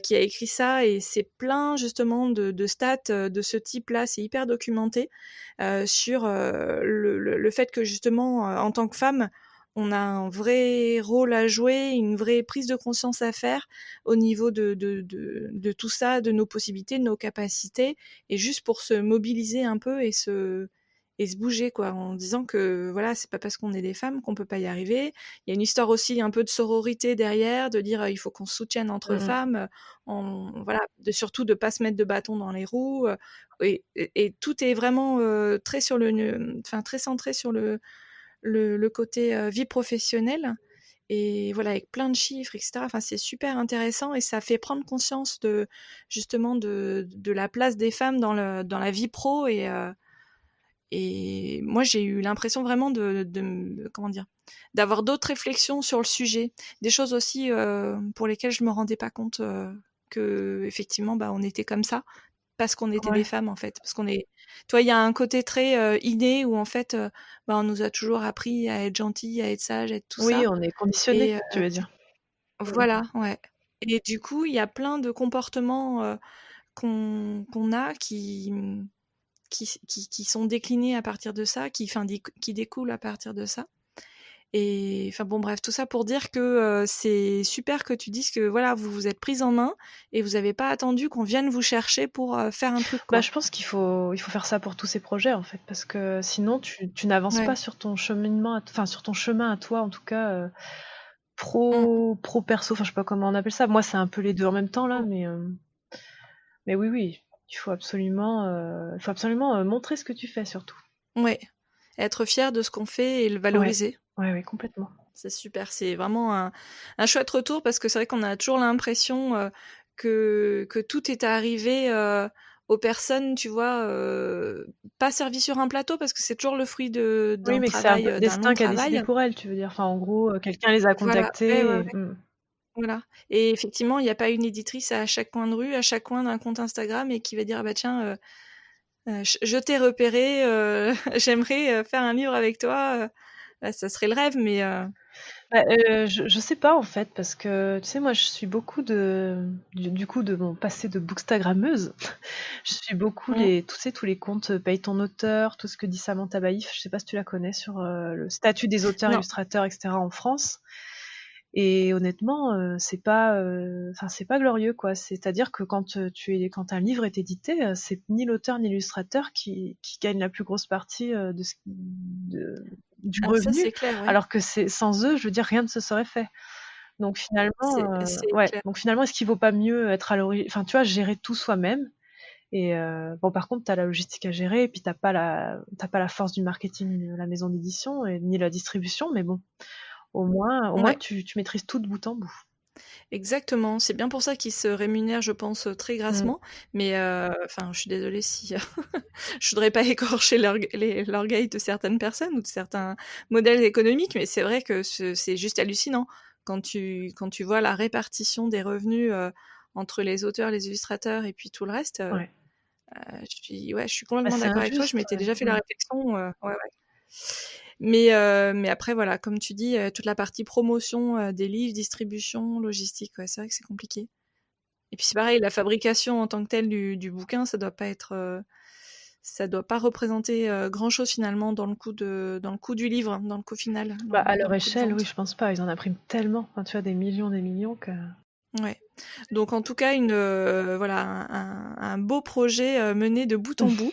qui a écrit ça, et c'est plein justement de stats, de ce type-là. C'est hyper documenté, sur, le fait que justement, en tant que femme, on a un vrai rôle à jouer, une vraie prise de conscience à faire au niveau de tout ça, de nos possibilités, de nos capacités, et juste pour se mobiliser un peu et se bouger, quoi, en disant que voilà, c'est pas parce qu'on est des femmes qu'on peut pas y arriver. Il y a une histoire aussi un peu de sororité derrière, de dire, il faut qu'on se soutienne entre Mmh mh. femmes, voilà, surtout de pas se mettre de bâton dans les roues, et tout est vraiment, très sur enfin, très centré sur le côté, vie professionnelle, et voilà, avec plein de chiffres, et cetera. Enfin, c'est super intéressant, et ça fait prendre conscience justement de la place des femmes dans la vie pro, et moi, j'ai eu l'impression vraiment comment dire, d'avoir d'autres réflexions sur le sujet, des choses aussi, pour lesquelles je me rendais pas compte, que effectivement, bah, on était comme ça parce qu'on était des Ouais. femmes, en fait. Parce qu'on est, toi, il y a un côté très, inné où en fait, bah, on nous a toujours appris à être gentil, à être sage, à être tout Oui, ça, on est conditionnés, et tu veux dire? Mmh. voilà, ouais, et du coup, il y a plein de comportements, qu'on a qui sont déclinés à partir de ça, enfin, qui découlent à partir de ça. Et enfin bon, bref, tout ça pour dire que, c'est super que tu dises que voilà, vous vous êtes prises en main, et vous avez pas attendu qu'on vienne vous chercher pour, faire un truc, Bah, quoi. je pense qu'il faut faire ça pour tous ces projets, en fait, parce que sinon tu n'avances Ouais. pas sur ton cheminement enfin, sur ton chemin à toi, en tout cas, Mmh. pro perso, enfin, je sais pas comment on appelle ça. Moi, c'est un peu les 2 en même temps là, Mmh. mais oui, oui, il faut absolument, montrer ce que tu fais surtout. Ouais. Être fier de ce qu'on fait et le Ouais. valoriser. Ouais, ouais, complètement. C'est super, c'est vraiment un chouette retour, parce que c'est vrai qu'on a toujours l'impression, que tout est arrivé, aux personnes, tu vois, pas servi sur un plateau, parce que c'est toujours le fruit Oui, d'un mais que c'est un travail, peu le d'un long destin qui a décidé travail. pour elle, tu veux dire? Enfin, en gros, quelqu'un les a Voilà, ouais, ouais, contactés ouais, et voilà, et effectivement, il y a pas une éditrice à chaque coin de rue, à chaque coin d'un compte Instagram, et qui va dire: «Ah bah tiens, je t'ai repéré, j'aimerais, faire un livre avec toi», bah, ça serait le rêve, mais bah, je sais pas en fait parce que, tu sais, moi je suis beaucoup du coup de mon passé de bookstagrammeuse, je suis beaucoup mmh, tu sais tous les comptes, Paye ton auteur, tout ce que dit Samantha Baïf, je sais pas si tu la connais sur, le statut des auteurs, non. illustrateurs et cetera en France et honnêtement, enfin c'est pas glorieux quoi. C'est-à-dire que quand un livre est édité, c'est ni l'auteur ni l'illustrateur qui gagne la plus grosse partie, du Ah ça, revenu, c'est clair, ouais. alors que c'est sans eux, je veux dire, rien ne se serait fait. Donc finalement, C'est ouais, clair. donc finalement, est-ce qu'il vaut pas mieux être enfin, tu vois, gérer tout soi-même et bon, par contre, tu as la logistique à gérer et puis tu pas la force du marketing de la maison d'édition et ni la distribution, mais bon, au moins Ouais, tu maîtrises tout de bout en bout. exactement. C'est bien pour ça qu'ils se rémunèrent, je pense, très Mmh. grassement. Mais enfin, je suis désolée si je voudrais pas écorcher l'orgueil de certaines personnes ou de certains modèles économiques, mais c'est vrai que c'est juste hallucinant quand tu vois la répartition des revenus, entre les auteurs, les illustrateurs et puis tout le reste. Ouais. Je suis Bah, complètement c'est d'accord avec toi. Je injuste, m'étais ouais. déjà fait la Mmh. réflexion, ouais, ouais. Mais après voilà, comme tu dis, toute la partie promotion, des livres, distribution, logistique, ouais, c'est vrai que c'est compliqué. Et puis c'est pareil, la fabrication en tant que telle du bouquin, ça doit pas représenter grand-chose finalement dans le coût du livre, dans le coût final, Bah, à dans leur le coût de échelle, oui, vente. je pense pas. Ils en impriment tellement, enfin, tu vois, des millions que... Ouais. Donc en tout cas, voilà, un beau projet mené de bout en bout,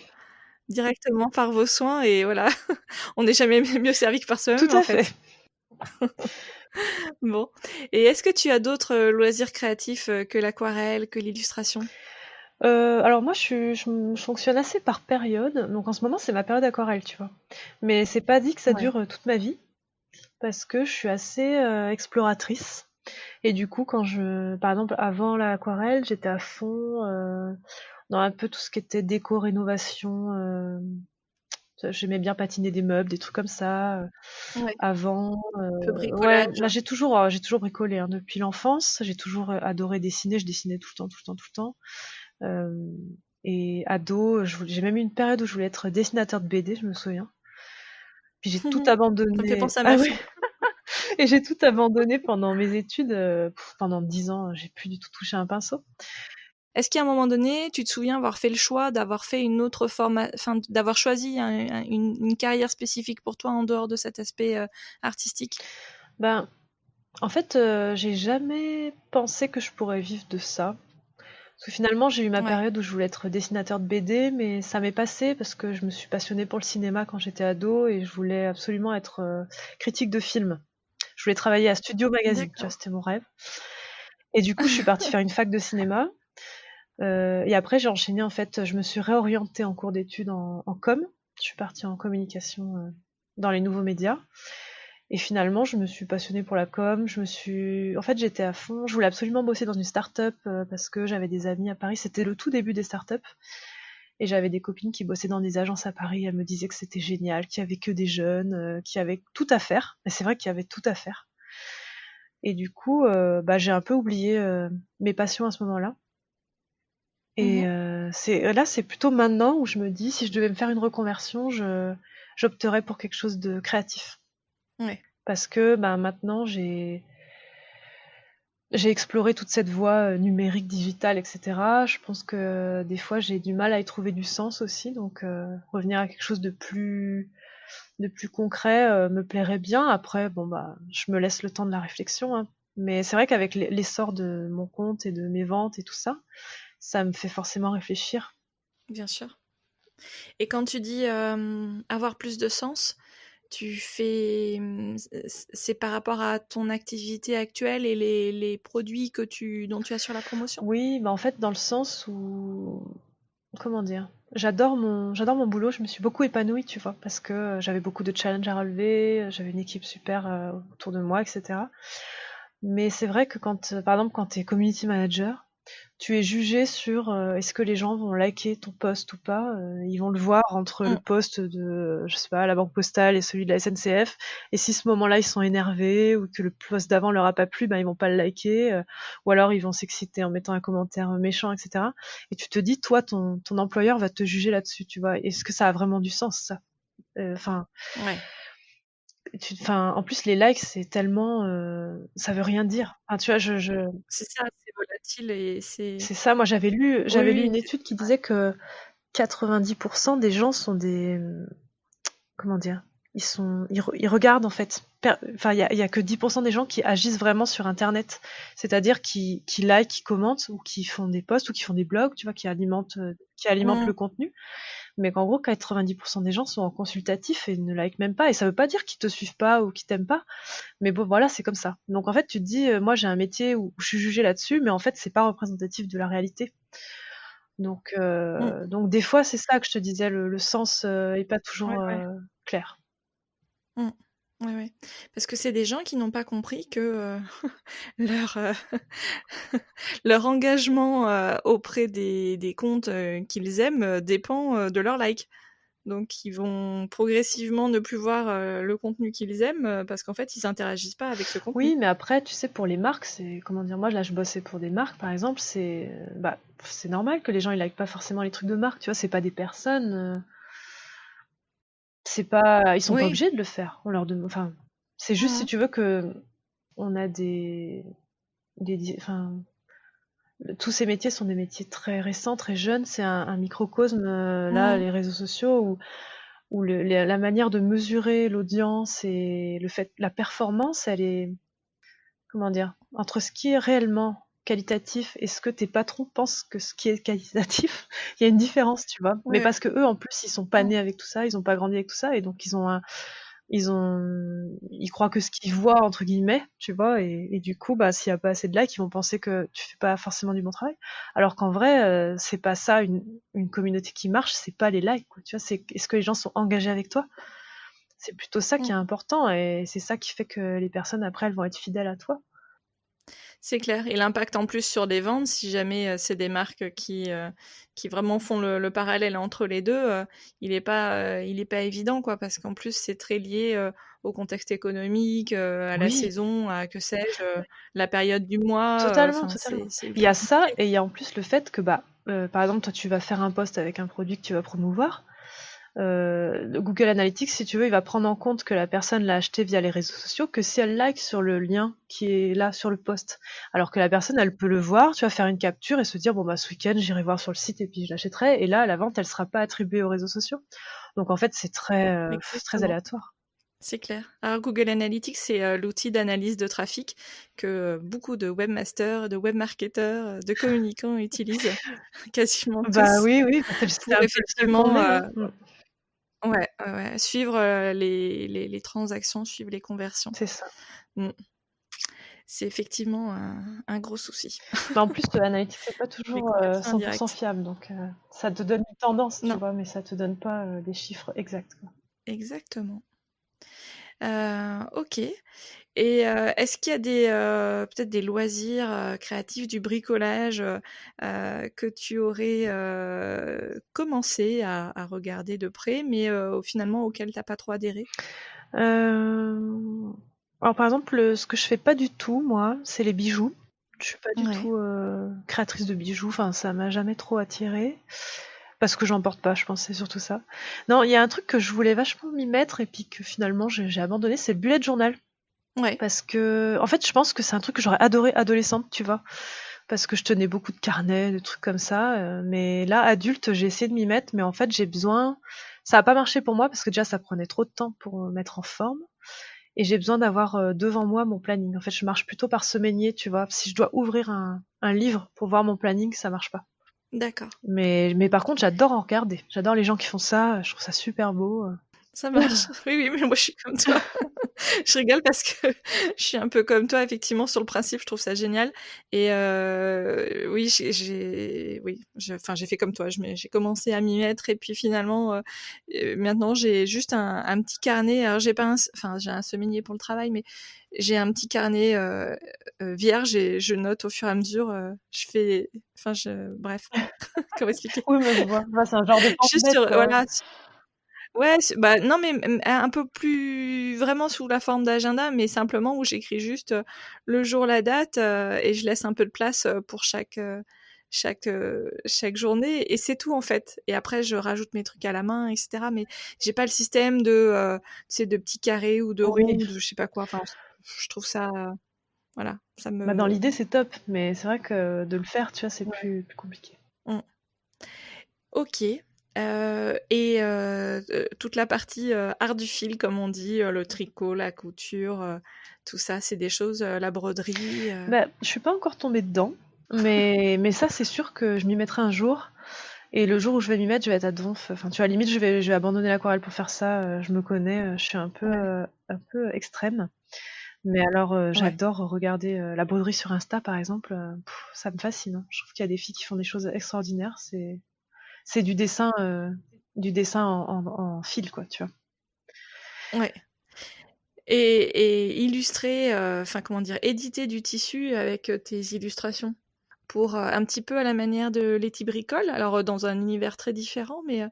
directement par vos soins, et voilà, on n'est jamais mieux servi que par Tout soi-même en à fait. fait. Bon. Et est-ce que tu as d'autres loisirs créatifs que l'aquarelle, que l'illustration? Alors moi, je fonctionne assez par période. Donc en ce moment, c'est ma période aquarelle, tu vois. Mais c'est pas dit que ça Ouais. dure toute ma vie, parce que je suis assez exploratrice. Et du coup, par exemple, avant l'aquarelle, j'étais à fond dans un peu tout ce qui était déco, rénovation. J'aimais bien patiner des meubles, des trucs comme ça. Ouais. Avant, Un peu ouais, bricolage. bah, j'ai toujours bricolé, hein, depuis l'enfance. J'ai toujours adoré dessiner. Je dessinais tout le temps, tout le temps, tout le temps. Euh, et ado, j'ai même eu une période où je voulais être dessinateur de BD, je me souviens. Puis j'ai tout Ça me fait abandonné. penser à Ah ma ouais. fille. Et j'ai tout abandonné pendant mes études. Pendant 10 ans, j'ai plus du tout touché un pinceau. Est-ce qu'à un moment donné, tu te souviens avoir fait le choix d'avoir fait une autre enfin, d'avoir choisi une carrière spécifique pour toi en dehors de cet aspect artistique? Ben, en fait, j'ai jamais pensé que je pourrais vivre de ça. Parce que finalement, j'ai eu ma Ouais, période où je voulais être dessinateur de BD, mais ça m'est passé parce que je me suis passionnée pour le cinéma quand j'étais ado et je voulais absolument être critique de film. Je voulais travailler à Studio Magazine, tu vois, d'accord. c'était mon rêve. Et du coup, je suis partie faire une fac de cinéma. Et après, j'ai enchaîné, en fait, je me suis réorientée en cours d'études en com. Je suis partie en communication dans les nouveaux médias. Et finalement, je me suis passionnée pour la com. En fait, j'étais à fond. Je voulais absolument bosser dans une start-up parce que j'avais des amis à Paris. C'était le tout début des start-up. Et j'avais des copines qui bossaient dans des agences à Paris. Elles me disaient que c'était génial, qu'il y avait que des jeunes, qu'il y avait tout à faire. Et c'est vrai qu'il y avait tout à faire. Et du coup, bah, j'ai un peu oublié mes passions à ce moment-là. Et Mhm. c'est plutôt maintenant où je me dis, si je devais me faire une reconversion, j'opterais pour quelque chose de créatif. Ouais. Parce que bah, maintenant, j'ai exploré toute cette voie numérique, digitale, etc. Je pense que des fois, j'ai du mal à y trouver du sens aussi. Donc, revenir à quelque chose de plus concret me plairait bien. Après, bon, bah, je me laisse le temps de la réflexion, hein. Mais c'est vrai qu'avec l'essor de mon compte et de mes ventes et tout ça, ça me fait forcément réfléchir. Bien sûr. Et quand tu dis avoir plus de sens, c'est par rapport à ton activité actuelle et les produits dont tu assures la promotion? Oui, bah en fait, dans le sens où, comment dire, j'adore mon boulot. Je me suis beaucoup épanouie, tu vois, parce que j'avais beaucoup de challenges à relever, j'avais une équipe super autour de moi, etc. Mais c'est vrai que par exemple, quand tu es community manager, tu es jugé sur est-ce que les gens vont liker ton post ou pas. Ils vont le voir entre le Mm. post de, je sais pas, la Banque Postale et celui de la SNCF. Et si ce moment-là, ils sont énervés ou que le post d'avant leur a pas plu, ben, ils vont pas le liker. Ou alors ils vont s'exciter en mettant un commentaire méchant, etc. Et tu te dis, toi, ton employeur va te juger là-dessus, tu vois. Est-ce que ça a vraiment du sens, ça? Enfin, Ouais. en plus, les likes, c'est tellement, ça veut rien dire. Enfin, tu vois, C'est ça, c'est volatile et c'est ça. Moi, Oui, j'avais lu oui. une étude qui disait que 90% des gens sont des, comment dire? Ils regardent en fait. Enfin, il y a que 10% des gens qui agissent vraiment sur Internet. C'est-à-dire qui like, qui commentent ou qui font des posts ou qui font des blogs, tu vois, qui alimentent Mm. le contenu. Mais qu'en gros, 90% des gens sont en consultatif et ne like même pas. Et ça veut pas dire qu'ils te suivent pas ou qu'ils t'aiment pas. Mais bon, voilà, c'est comme ça. Donc en fait, tu te dis, moi j'ai un métier où je suis jugée là-dessus, mais en fait, c'est pas représentatif de la réalité. Mm. Donc des fois, c'est ça que je te disais, le sens est pas Ouais, toujours ouais. clair. Mm. Ouais, ouais. Parce que c'est des gens qui n'ont pas compris que leur, leur engagement auprès des comptes qu'ils aiment dépend de leur like. Donc ils vont progressivement ne plus voir le contenu qu'ils aiment parce qu'en fait ils interagissent pas avec ce contenu. Oui, mais après, tu sais, pour les marques, c'est comment dire, moi là, je bossais pour des marques, par exemple, bah, c'est normal que les gens ils likent pas forcément les trucs de marque, tu vois, c'est pas des personnes, ils sont pas Oui, obligés de le faire. On leur demande, enfin, c'est juste si mhm, tu veux que on a enfin, tous ces métiers sont des métiers très récents, très jeunes. C'est un microcosme, là, Mmh. les réseaux sociaux où la manière de mesurer l'audience et la performance, elle est, comment dire, entre ce qui est réellement qualitatif et ce que tes patrons pensent que ce qui est qualitatif, il y a une différence, tu vois. Mais Ouais. parce que eux, en plus, ils sont pas Mmh. nés avec tout ça, ils ont pas grandi avec tout ça, et donc ils croient que ce qu'ils voient, entre guillemets, tu vois, et du coup, bah, s'il y a pas assez de likes, ils vont penser que tu fais pas forcément du bon travail. Alors qu'en vrai, c'est pas ça, une communauté qui marche, c'est pas les likes, quoi, tu vois, c'est est-ce que les gens sont engagés avec toi? C'est plutôt ça qui Mmh. est important, et c'est ça qui fait que les personnes après, elles vont être fidèles à toi. C'est clair, et l'impact en plus sur les ventes, si jamais, c'est des marques qui vraiment font le parallèle entre les 2, il est pas évident, quoi. Parce qu'en plus, c'est très lié, au contexte économique, à la Oui, saison, à que sais-je, la période du mois, totalement, enfin, totalement. c'est Il y ultra a ça, compliqué. et il y a en plus le fait que, bah, par exemple, toi, tu vas faire un post avec un produit que tu vas promouvoir. Le Google Analytics, si tu veux, il va prendre en compte que la personne l'a acheté via les réseaux sociaux que si elle like sur le lien qui est là sur le post. Alors que la personne, elle peut le voir, tu vas faire une capture et se dire, bon, bah, ce week-end, j'irai voir sur le site et puis je l'achèterai. Et là, la vente, elle sera pas attribuée aux réseaux sociaux. Donc, en fait, c'est très Exactement. aléatoire. C'est clair. Alors Google Analytics, c'est, l'outil d'analyse de trafic que, beaucoup de webmasters, de webmarketeurs, de communicants utilisent, quasiment Bah tous, oui, oui, bah, c'est pour un peu le seul qu'on effectivement, ait, hein. ouais, ouais, ouais, suivre, les transactions, suivre les conversions. C'est ça. Mmh. C'est effectivement un gros souci. Mais en plus, Analytics, c'est pas Les toujours conversions 100% indirectes. fiable. Donc, ça te donne une tendance, tu Non, vois, mais ça te donne pas des chiffres exacts, quoi. exactement. OK, et est-ce qu'il y a des, peut-être des loisirs, créatifs, du bricolage, que tu aurais, commencé à regarder de près, mais finalement auquel tu as pas trop adhéré? Euh, Alors, par exemple, ce que je fais pas du tout, moi, c'est les bijoux. Je suis pas du Ouais. tout créatrice de bijoux. Enfin, ça m'a jamais trop attirée. Parce que j'en porte pas, je pense, c'est surtout ça. Non, il y a un truc que je voulais vachement m'y mettre et puis que finalement j'ai abandonné, c'est le bullet journal. Ouais. Parce que, en fait, je pense que c'est un truc que j'aurais adoré adolescente, tu vois. Parce que je tenais beaucoup de carnets, de trucs comme ça. Mais là, adulte, j'ai essayé de m'y mettre, mais en fait, j'ai besoin. Ça a pas marché pour moi parce que déjà, ça prenait trop de temps pour me mettre en forme. Et j'ai besoin d'avoir devant moi mon planning. En fait, je marche plutôt par semainier, tu vois. Si je dois ouvrir un livre pour voir mon planning, ça marche pas. D'accord. Mais par contre, j'adore en regarder. J'adore les gens qui font ça. Je trouve ça super beau. Ça marche. Oui, oui, mais moi je suis comme toi. Je rigole parce que je suis un peu comme toi, effectivement, sur le principe, je trouve ça génial, et oui, j'ai fait comme toi, j'ai commencé à m'y mettre, et puis finalement, maintenant j'ai juste un petit carnet. Alors j'ai un semainier pour le travail, mais j'ai un petit carnet, vierge, et je note au fur et à mesure, je fais enfin je bref, comment expliquer? Oui, mais je vois. Bah, c'est un genre de Juste pense-bête, sur quoi. voilà. Ouais, bah, non, mais un peu plus vraiment sous la forme d'agenda, mais simplement où j'écris juste, le jour, la date, et je laisse un peu de place, pour chaque journée, et c'est tout, en fait. Et après je rajoute mes trucs à la main, et cetera, mais j'ai pas le système de, tu sais, de petits carrés ou de ronds Oui. ou de je sais pas quoi. Enfin, je trouve ça, voilà, ça Bah, dans me l'idée, c'est top. Mais c'est vrai que de le faire, tu vois, c'est ouais. plus compliqué. Mmh. OK, et toute la partie, art du fil, comme on dit, le tricot, la couture, tout ça, c'est des choses, la broderie, Bah, je suis pas encore tombée dedans. Mais ça, c'est sûr que je m'y mettrai un jour. Et le jour où je vais m'y mettre, je vais être à donf. Enfin, tu vois, limite, je vais abandonner l'aquarelle pour faire ça. Je me connais, je suis ouais, un peu extrême. Mais alors, ouais. j'adore regarder la broderie sur Insta, par exemple. Ça me fascine, hein. Je trouve qu'il y a des filles qui font des choses extraordinaires. C'est du dessin en fil, quoi, tu vois. Ouais, et illustrer, enfin, comment dire? Éditer du tissu avec, tes illustrations pour, un petit peu à la manière de Letty Bricole. Alors, dans un univers très différent, mais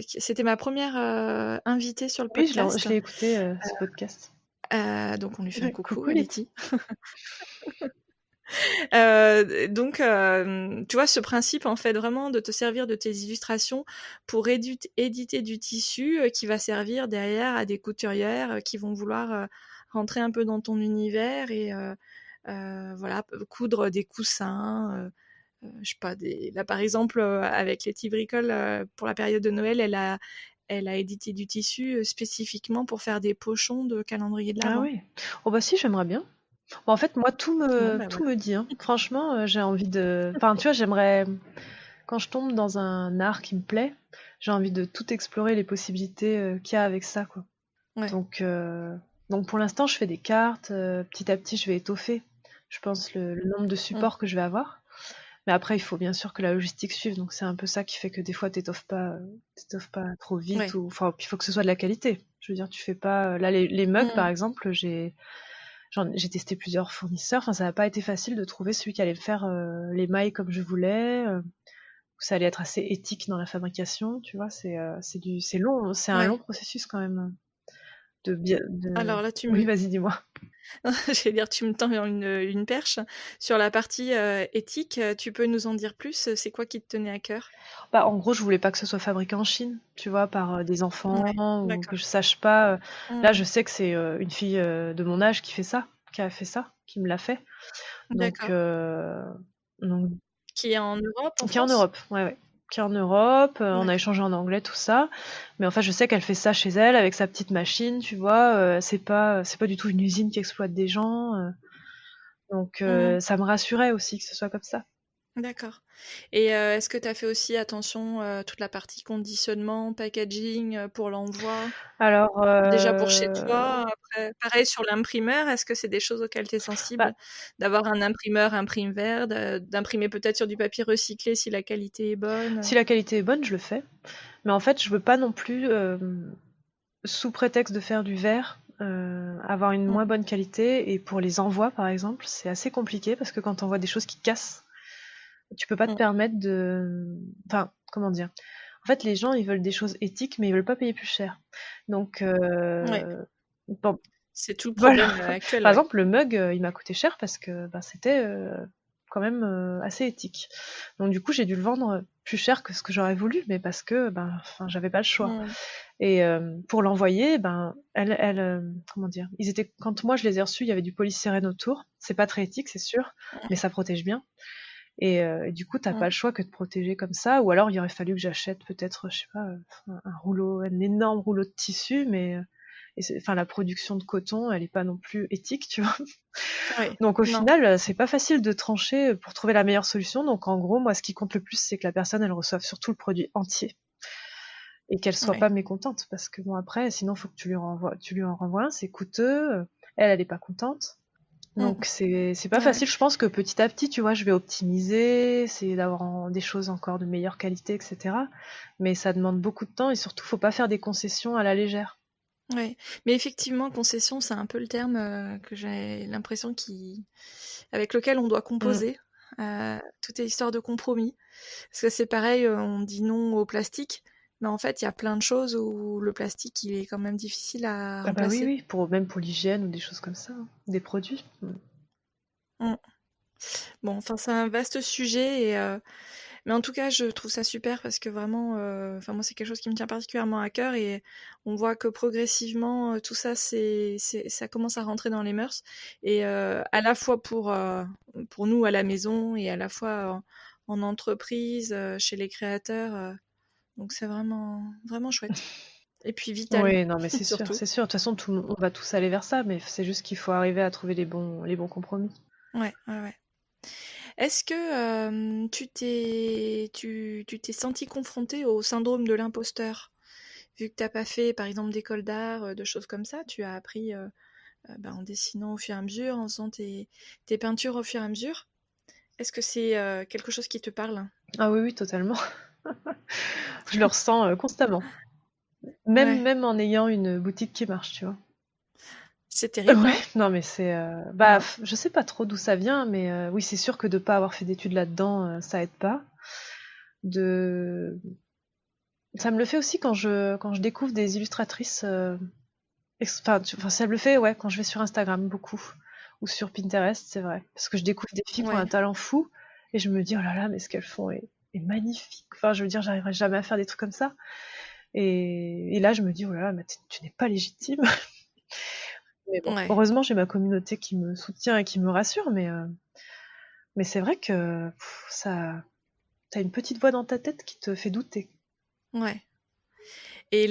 c'était ma première re invitée sur le Oui, podcast, je l'ai écouté, ce podcast. donc on lui fait un coucou Coucou à Letty. Letty. Donc, tu vois, ce principe, en fait, vraiment de te servir de tes illustrations pour éditer du tissu, qui va servir derrière à des couturières, qui vont vouloir, rentrer un peu dans ton univers, et voilà, coudre des coussins, je sais pas, là par exemple, avec Letty Bricole, pour la période de Noël, elle a édité du tissu spécifiquement pour faire des pochons de calendrier de Ah l'Avent. oui. Oh bah si, j'aimerais bien. Bon, en fait, moi, tout Bon, me, bah tout voilà. me dit, hein. Franchement, j'ai envie de... Enfin, tu vois, j'aimerais... Quand je tombe dans un art qui me plaît, j'ai envie de tout explorer les possibilités qu'il y a avec ça, quoi. Ouais. Donc, pour l'instant, je fais des cartes. Petit à petit, je vais étoffer, je pense, le nombre de Mm. supports que je vais avoir. Mais après, il faut bien sûr que la logistique suive. Donc, c'est un peu ça qui fait que des fois, t'étoffes pas trop vite. Ouais. Ou... Enfin, il faut que ce soit de la qualité. Je veux dire, tu fais pas... Là, les mugs, par Mm. exemple, j'ai testé plusieurs fournisseurs. Enfin, ça n'a pas été facile de trouver celui qui allait me faire les mailles comme je voulais. Où ça allait être assez éthique dans la fabrication. Tu vois, c'est long. C'est un long Ouais. processus quand même. De bien, de... Alors là, Oui, vas-y, dis-moi. j'allais dire, tu me tends une perche. Sur la partie éthique, tu peux nous en dire plus? C'est quoi qui te tenait à cœur? Bah, en gros, je voulais pas que ce soit fabriqué en Chine, tu vois, par des enfants Ouais, ou que d'accord. je sache pas. Là, Mm. je sais que c'est une fille de mon âge qui fait ça, qui a fait ça, qui me l'a fait. Donc, D'accord. donc Qui est en Europe, en qui est en France? Europe, ouais, ouais. Qui est en Europe, on a D'accord. échangé en anglais, tout ça. Mais en fait, je sais qu'elle fait ça chez elle avec sa petite machine, tu vois. C'est pas du tout une usine qui exploite des gens. Donc, Mm. ça me rassurait aussi que ce soit comme ça. D'accord. Et est-ce que tu as fait aussi attention, toute la partie conditionnement, packaging, pour l'envoi? Alors, Déjà pour chez toi, après pareil sur l'imprimeur, est-ce que c'est des choses auxquelles tu es bah, sensible? D'avoir un imprimeur Imprimer, d'imprimer peut-être sur du papier recyclé si la qualité est bonne? si la qualité est bonne, je le fais. Mais en fait, je veux pas non plus, sous prétexte de faire du verre, avoir une Mmh. moins bonne qualité. Et pour les envois, par exemple, c'est assez compliqué parce que quand tu envoies des choses qui cassent, tu peux pas te Mmh. permettre de... Enfin, comment dire? En fait, les gens, ils veulent des choses éthiques, mais ils veulent pas payer plus cher. Donc, Ouais, bon, c'est tout le voilà. problème, actuel, Par ouais. exemple, le mug, il m'a coûté cher parce que bah, c'était quand même assez éthique. Donc du coup, j'ai dû le vendre plus cher que ce que j'aurais voulu, mais parce que ben, enfin, j'avais pas le choix. Mmh. Et pour l'envoyer, ben, comment dire, quand moi je les ai reçus, il y avait du polystyrène autour. C'est pas très éthique, c'est sûr, mais ça protège bien. Et du coup, t'as pas Mmh. le choix que de protéger comme ça. Ou alors, il aurait fallu que j'achète peut-être, je sais pas, un énorme rouleau de tissu, mais enfin, la production de coton, elle est pas non plus éthique, tu vois. Ouais, Donc au non, final, c'est pas facile de trancher pour trouver la meilleure solution. Donc en gros, moi, ce qui compte le plus, c'est que la personne, elle reçoive surtout le produit entier et qu'elle soit pas ouais. mécontente. Parce que bon, après, sinon, faut que tu lui en renvoies un, c'est coûteux. Elle est pas contente. Donc Mmh. c'est pas Ouais. facile. Je pense que petit à petit, tu vois, je vais optimiser, essayer d'avoir des choses encore de meilleure qualité, etc. Mais ça demande beaucoup de temps et surtout, faut pas faire des concessions à la légère. Ouais, mais effectivement, concession, c'est un peu le terme, que j'ai l'impression avec lequel on doit Mm. composer. Tout est histoire de compromis. Parce que c'est pareil, on dit non au plastique, mais en fait, il y a plein de choses où le plastique, il est quand même difficile à Ah bah oui, remplacer. oui, même pour l'hygiène ou des choses comme ça, hein, des produits. Mm. Mmh. Bon, enfin, c'est un vaste sujet mais en tout cas, je trouve ça super parce que vraiment, enfin moi, c'est quelque chose qui me tient particulièrement à cœur et on voit que progressivement, tout ça, ça commence à rentrer dans les mœurs et à la fois pour nous à la maison et à la fois en entreprise, chez les créateurs, donc c'est vraiment vraiment chouette et puis vital, Oui, non, mais c'est sûr, surtout. c'est sûr. De toute façon, on va tous aller vers ça, mais c'est juste qu'il faut arriver à trouver les bons compromis. Ouais, ouais, ouais. Est-ce que, tu t'es sentie confrontée au syndrome de l'imposteur? Vu que t'as pas fait, par exemple, d'école d'art, de choses comme ça, tu as appris, bah, en dessinant au fur et à mesure, en faisant tes peintures au fur et à mesure. Est-ce que c'est, quelque chose qui te parle? Ah oui, oui, totalement. Je le ressens constamment. Même, Ouais, même en ayant une boutique qui marche, tu vois. c'est terrible, Ouais, hein? non, mais Hein. je sais pas trop d'où ça vient, mais oui, c'est sûr que de pas avoir fait d'études là-dedans, ça aide pas. De... Ça me le fait aussi quand je découvre des illustratrices. Enfin, ça me le fait, ouais, quand je vais sur Instagram beaucoup. Ou sur Pinterest, c'est vrai. Parce que je découvre des filles qui ont un Ouais. talent fou. Et je me dis, oh là là, mais ce qu'elles font est magnifique. Enfin, je veux dire, j'arriverai jamais à faire des trucs comme ça. Et là, je me dis, oh là là, mais tu n'es pas légitime. Mais bon, Ouais, heureusement, j'ai ma communauté qui me soutient et qui me rassure, mais c'est vrai que ça, t'as une petite voix dans ta tête qui te fait douter. ouais. Et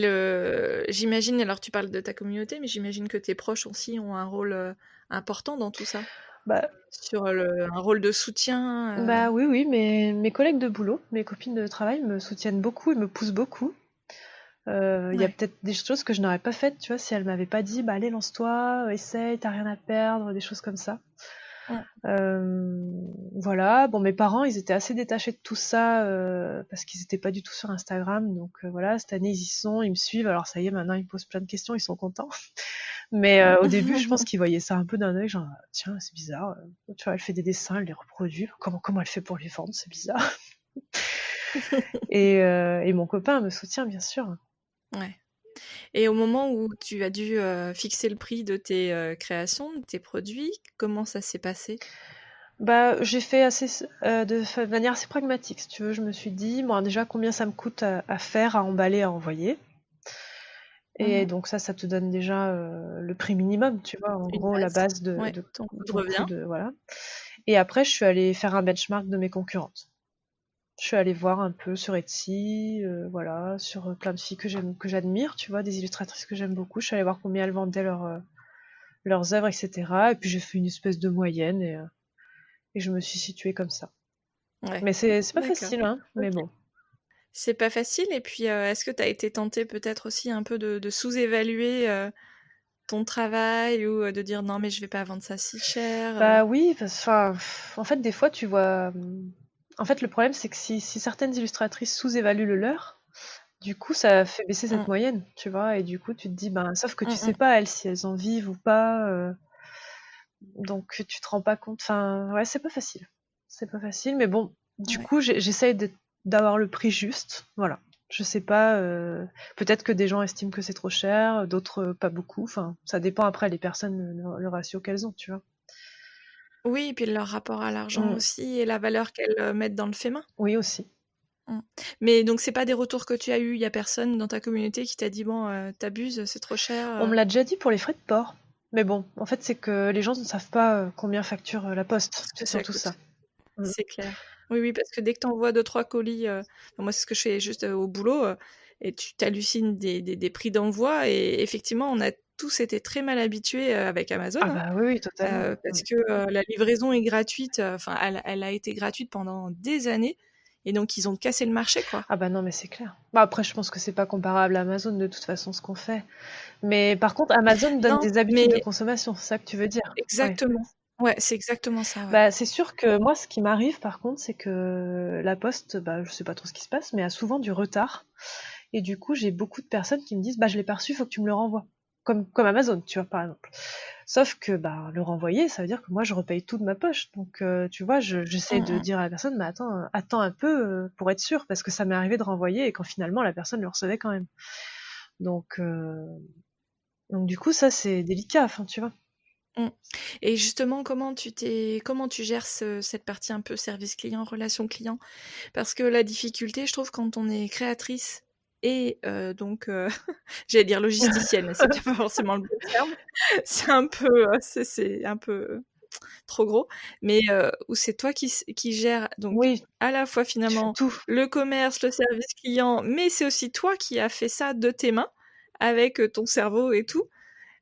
j'imagine, alors tu parles de ta communauté, mais j'imagine que tes proches aussi ont un rôle important dans tout ça, Bah, un rôle de soutien. bah oui, oui, mes collègues de boulot, mes copines de travail me soutiennent beaucoup et me poussent beaucoup. Il y a Ouais. peut-être des choses que je n'aurais pas faites, tu vois, si elles m'avaient pas dit, bah allez, lance-toi, essaye, t'as rien à perdre, des choses comme ça. Mm. Voilà, bon, mes parents, ils étaient assez détachés de tout ça parce qu'ils étaient pas du tout sur Instagram, donc voilà, cette année ils y sont, ils me suivent, alors ça y est, maintenant ils me posent plein de questions, ils sont contents. Mais au début, je pense qu'ils voyaient ça un peu d'un œil, genre tiens, c'est bizarre, tu vois, elle fait des dessins, elle les reproduit, comment elle fait pour les vendre, c'est bizarre. Et mon copain me soutient bien sûr. Ouais. Et au moment où tu as dû fixer le prix de tes créations, de tes produits, comment ça s'est passé? Bah, j'ai fait de manière assez pragmatique, si tu veux. Je me suis dit, bon, déjà, combien ça me coûte à faire, à emballer, à envoyer. Et Mhm. donc ça te donne déjà le prix minimum, tu vois, en Une gros, la base. base Ouais, ton coût de ton coût revient. de, voilà. Et après, je suis allée faire un benchmark de mes concurrentes. Je suis allée voir un peu sur Etsy, voilà, sur plein de filles que j'admire, tu vois, des illustratrices que j'aime beaucoup. Je suis allée voir combien elles vendaient leurs œuvres, etc. Et puis j'ai fait une espèce de moyenne et je me suis située comme ça. Ouais, Mais c'est pas d'accord. facile, hein, Ok. mais bon. C'est pas facile. Et puis, est-ce que tu as été tentée peut-être aussi un peu de sous-évaluer ton travail ou de dire non, mais je vais pas vendre ça si cher Bah oui, enfin, en fait, des fois, tu vois. En fait, le problème, c'est que si certaines illustratrices sous-évaluent le leur, du coup, ça fait baisser cette Mm, moyenne, tu vois. Et du coup, tu te dis, ben, sauf que tu mm, sais mm. pas, elles, si elles en vivent ou pas. Donc, tu te rends pas compte. Enfin, ouais, c'est pas facile. C'est pas facile, mais bon, du Ouais. coup, j'essaye d'avoir le prix juste. Voilà. Je sais pas, peut-être que des gens estiment que c'est trop cher, d'autres pas beaucoup. Enfin, ça dépend après les personnes, le ratio qu'elles ont, tu vois. Oui, et puis leur rapport à l'argent Mm. aussi et la valeur qu'elles mettent dans le fait main. Oui, aussi. Mm. Mais donc, c'est pas des retours que tu as eu. Il y a personne dans ta communauté qui t'a dit bon, t'abuses, c'est trop cher. On me l'a déjà dit pour les frais de port. Mais bon, en fait, c'est que les gens ne savent pas combien facture la poste. Ce que C'est ça surtout ça. coûte. Mm. C'est clair. Oui, oui, parce que dès que tu envoies 2-3 colis, moi c'est ce que je fais juste au boulot, et tu t'hallucines des prix d'envoi, et effectivement, on a tous été très mal habitués avec Amazon, Ah hein, bah oui, oui, totalement. Mm. parce que la livraison est gratuite, enfin, elle a été gratuite pendant des années, et donc ils ont cassé le marché, quoi. Ah bah non, mais c'est clair. Bah après, je pense que c'est pas comparable à Amazon de toute façon ce qu'on fait. Mais par contre, Amazon donne Non, des habitudes de mais consommation, c'est ça que tu veux dire? Ouais. exactement. Ouais, c'est exactement ça, ouais. Bah c'est sûr que moi, ce qui m'arrive par contre, c'est que la Poste, bah je sais pas trop ce qui se passe, mais a souvent du retard. Et du coup, j'ai beaucoup de personnes qui me disent, bah je l'ai pas reçu, faut que tu me le renvoies. Comme Amazon, tu vois, par exemple. Sauf que bah, le renvoyer, ça veut dire que moi, je repaye tout de ma poche. Donc, tu vois, j'essaie Mm, de mm. dire à la personne, mais attends un peu pour être sûr, parce que ça m'est arrivé de renvoyer et quand finalement la personne le recevait quand même. Donc, du coup, ça, c'est délicat, enfin, tu vois. Mmh. Et justement, comment tu gères cette partie un peu service client, relation client? Parce que la difficulté, je trouve, quand on est créatrice et donc j'allais dire logisticienne, mais c'est pas forcément le bon terme. C'est un peu, c'est un peu trop gros, mais où c'est toi qui gères donc Oui, à la fois tu fais finalement tout. le commerce, le service client, mais c'est aussi toi qui as fait ça de tes mains avec, ton cerveau et tout.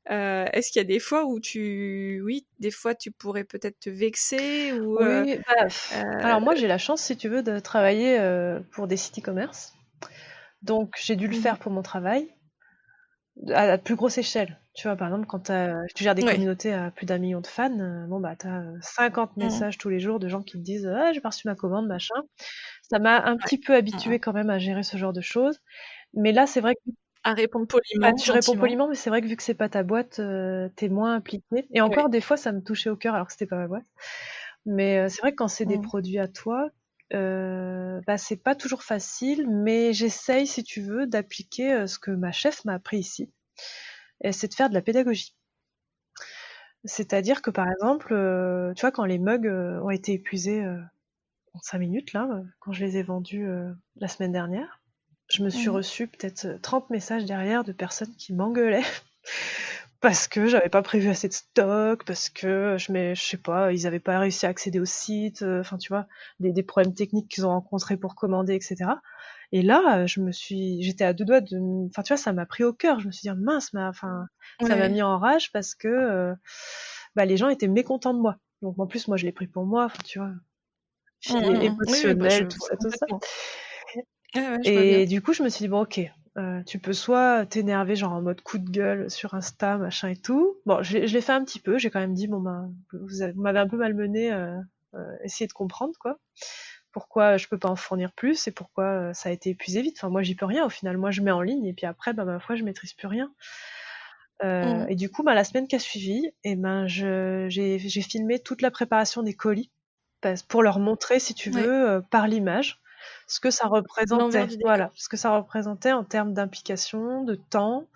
Est-ce qu'il y a des fois où oui, des fois tu pourrais peut-être te vexer ou Oui, bah, heu alors moi, j'ai la chance, si tu veux, de travailler pour des sites e-commerce. Donc, j'ai dû le mmh faire pour mon travail. À plus grosse échelle. Tu vois, par exemple, quand tu gères des Ouais. communautés à plus d'1 million de fans, bon, bah, tu as 50 Mmh mh. messages tous les jours de gens qui te disent: «Ah, j'ai pas reçu ma commande, machin». Ça m'a un Ouais. petit peu Mmh mh. habituée quand même à gérer ce genre de choses. Mais là, c'est vrai que À répondre bah, poliment, tu réponds gentiment. poliment, mais c'est vrai que vu que c'est pas ta boîte, tu moins impliquée. Et Ouais. encore, des fois, ça me touchait au cœur alors que c'était pas ma boîte. Mais c'est vrai que quand c'est des Mmh. produits à toi, bah, c'est pas toujours facile, mais j'essaye, si tu veux, d'appliquer, ce que ma chef m'a appris ici et c'est de faire de la pédagogie. C'est-à-dire que, par exemple, tu vois, quand les mugs, ont été épuisés, en 5 minutes là, quand je les ai vendus, la semaine dernière, je me suis Mmh mh. reçue peut-être, 30 messages derrière de personnes qui m'engueulaient parce que j'avais pas prévu assez de stock, parce que je sais pas, ils avaient pas réussi à accéder au site, enfin tu vois, des problèmes techniques qu'ils ont rencontrés pour commander, etc. Et là, j'étais à deux doigts enfin tu vois, ça m'a pris au cœur. Je me suis dit mince, enfin, ça m'a Ouais. mis en rage parce que les gens étaient mécontents de moi. Donc en plus, moi, je l'ai pris pour moi, enfin tu vois, fille Oui, oui, bah, je émotionnelle, tout vois ça, tout ça. complètement. Ouais, ouais, je vois bien. Et du coup, je me suis dit bon, ok, tu peux soit t'énerver, genre en mode coup de gueule sur Insta, machin et tout. Bon, je l'ai fait un petit peu. J'ai quand même dit bon ben, vous m'avez un peu malmené. Essayez de comprendre quoi. Pourquoi je peux pas en fournir plus et pourquoi ça a été épuisé vite. Enfin, moi, j'y peux rien. Au final, moi, je mets en ligne et puis après, bah, ma foi, je maîtrise plus rien. Mmh. Et du coup, bah, la semaine qui a suivi, et ben, j'ai filmé toute la préparation des colis pour leur montrer, si tu Ouais. veux, par l'image, ce que ça L'envers représentait. du Voilà, décor. ce que ça représentait en termes d'implication, de temps.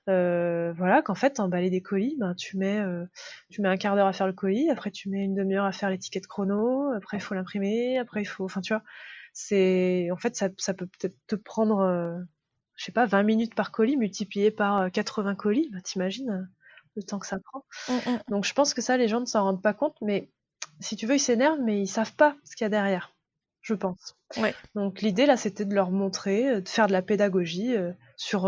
Voilà, qu'en fait, emballer des colis, ben, tu mets un quart d'heure à faire le colis, après tu mets une demi-heure à faire l'étiquette chrono, après il faut l'imprimer, après il faut, enfin tu vois, en fait, ça peut peut-être te prendre, je sais pas, 20 minutes par colis multiplié par 80 colis, bah, t'imagines le temps que ça prend. Mmh mh. Donc je pense que ça, les gens ne s'en rendent pas compte, mais si tu veux, ils s'énervent, mais ils savent pas ce qu'il y a derrière, je pense. Ouais. Donc l'idée là, c'était de leur montrer, de faire de la pédagogie sur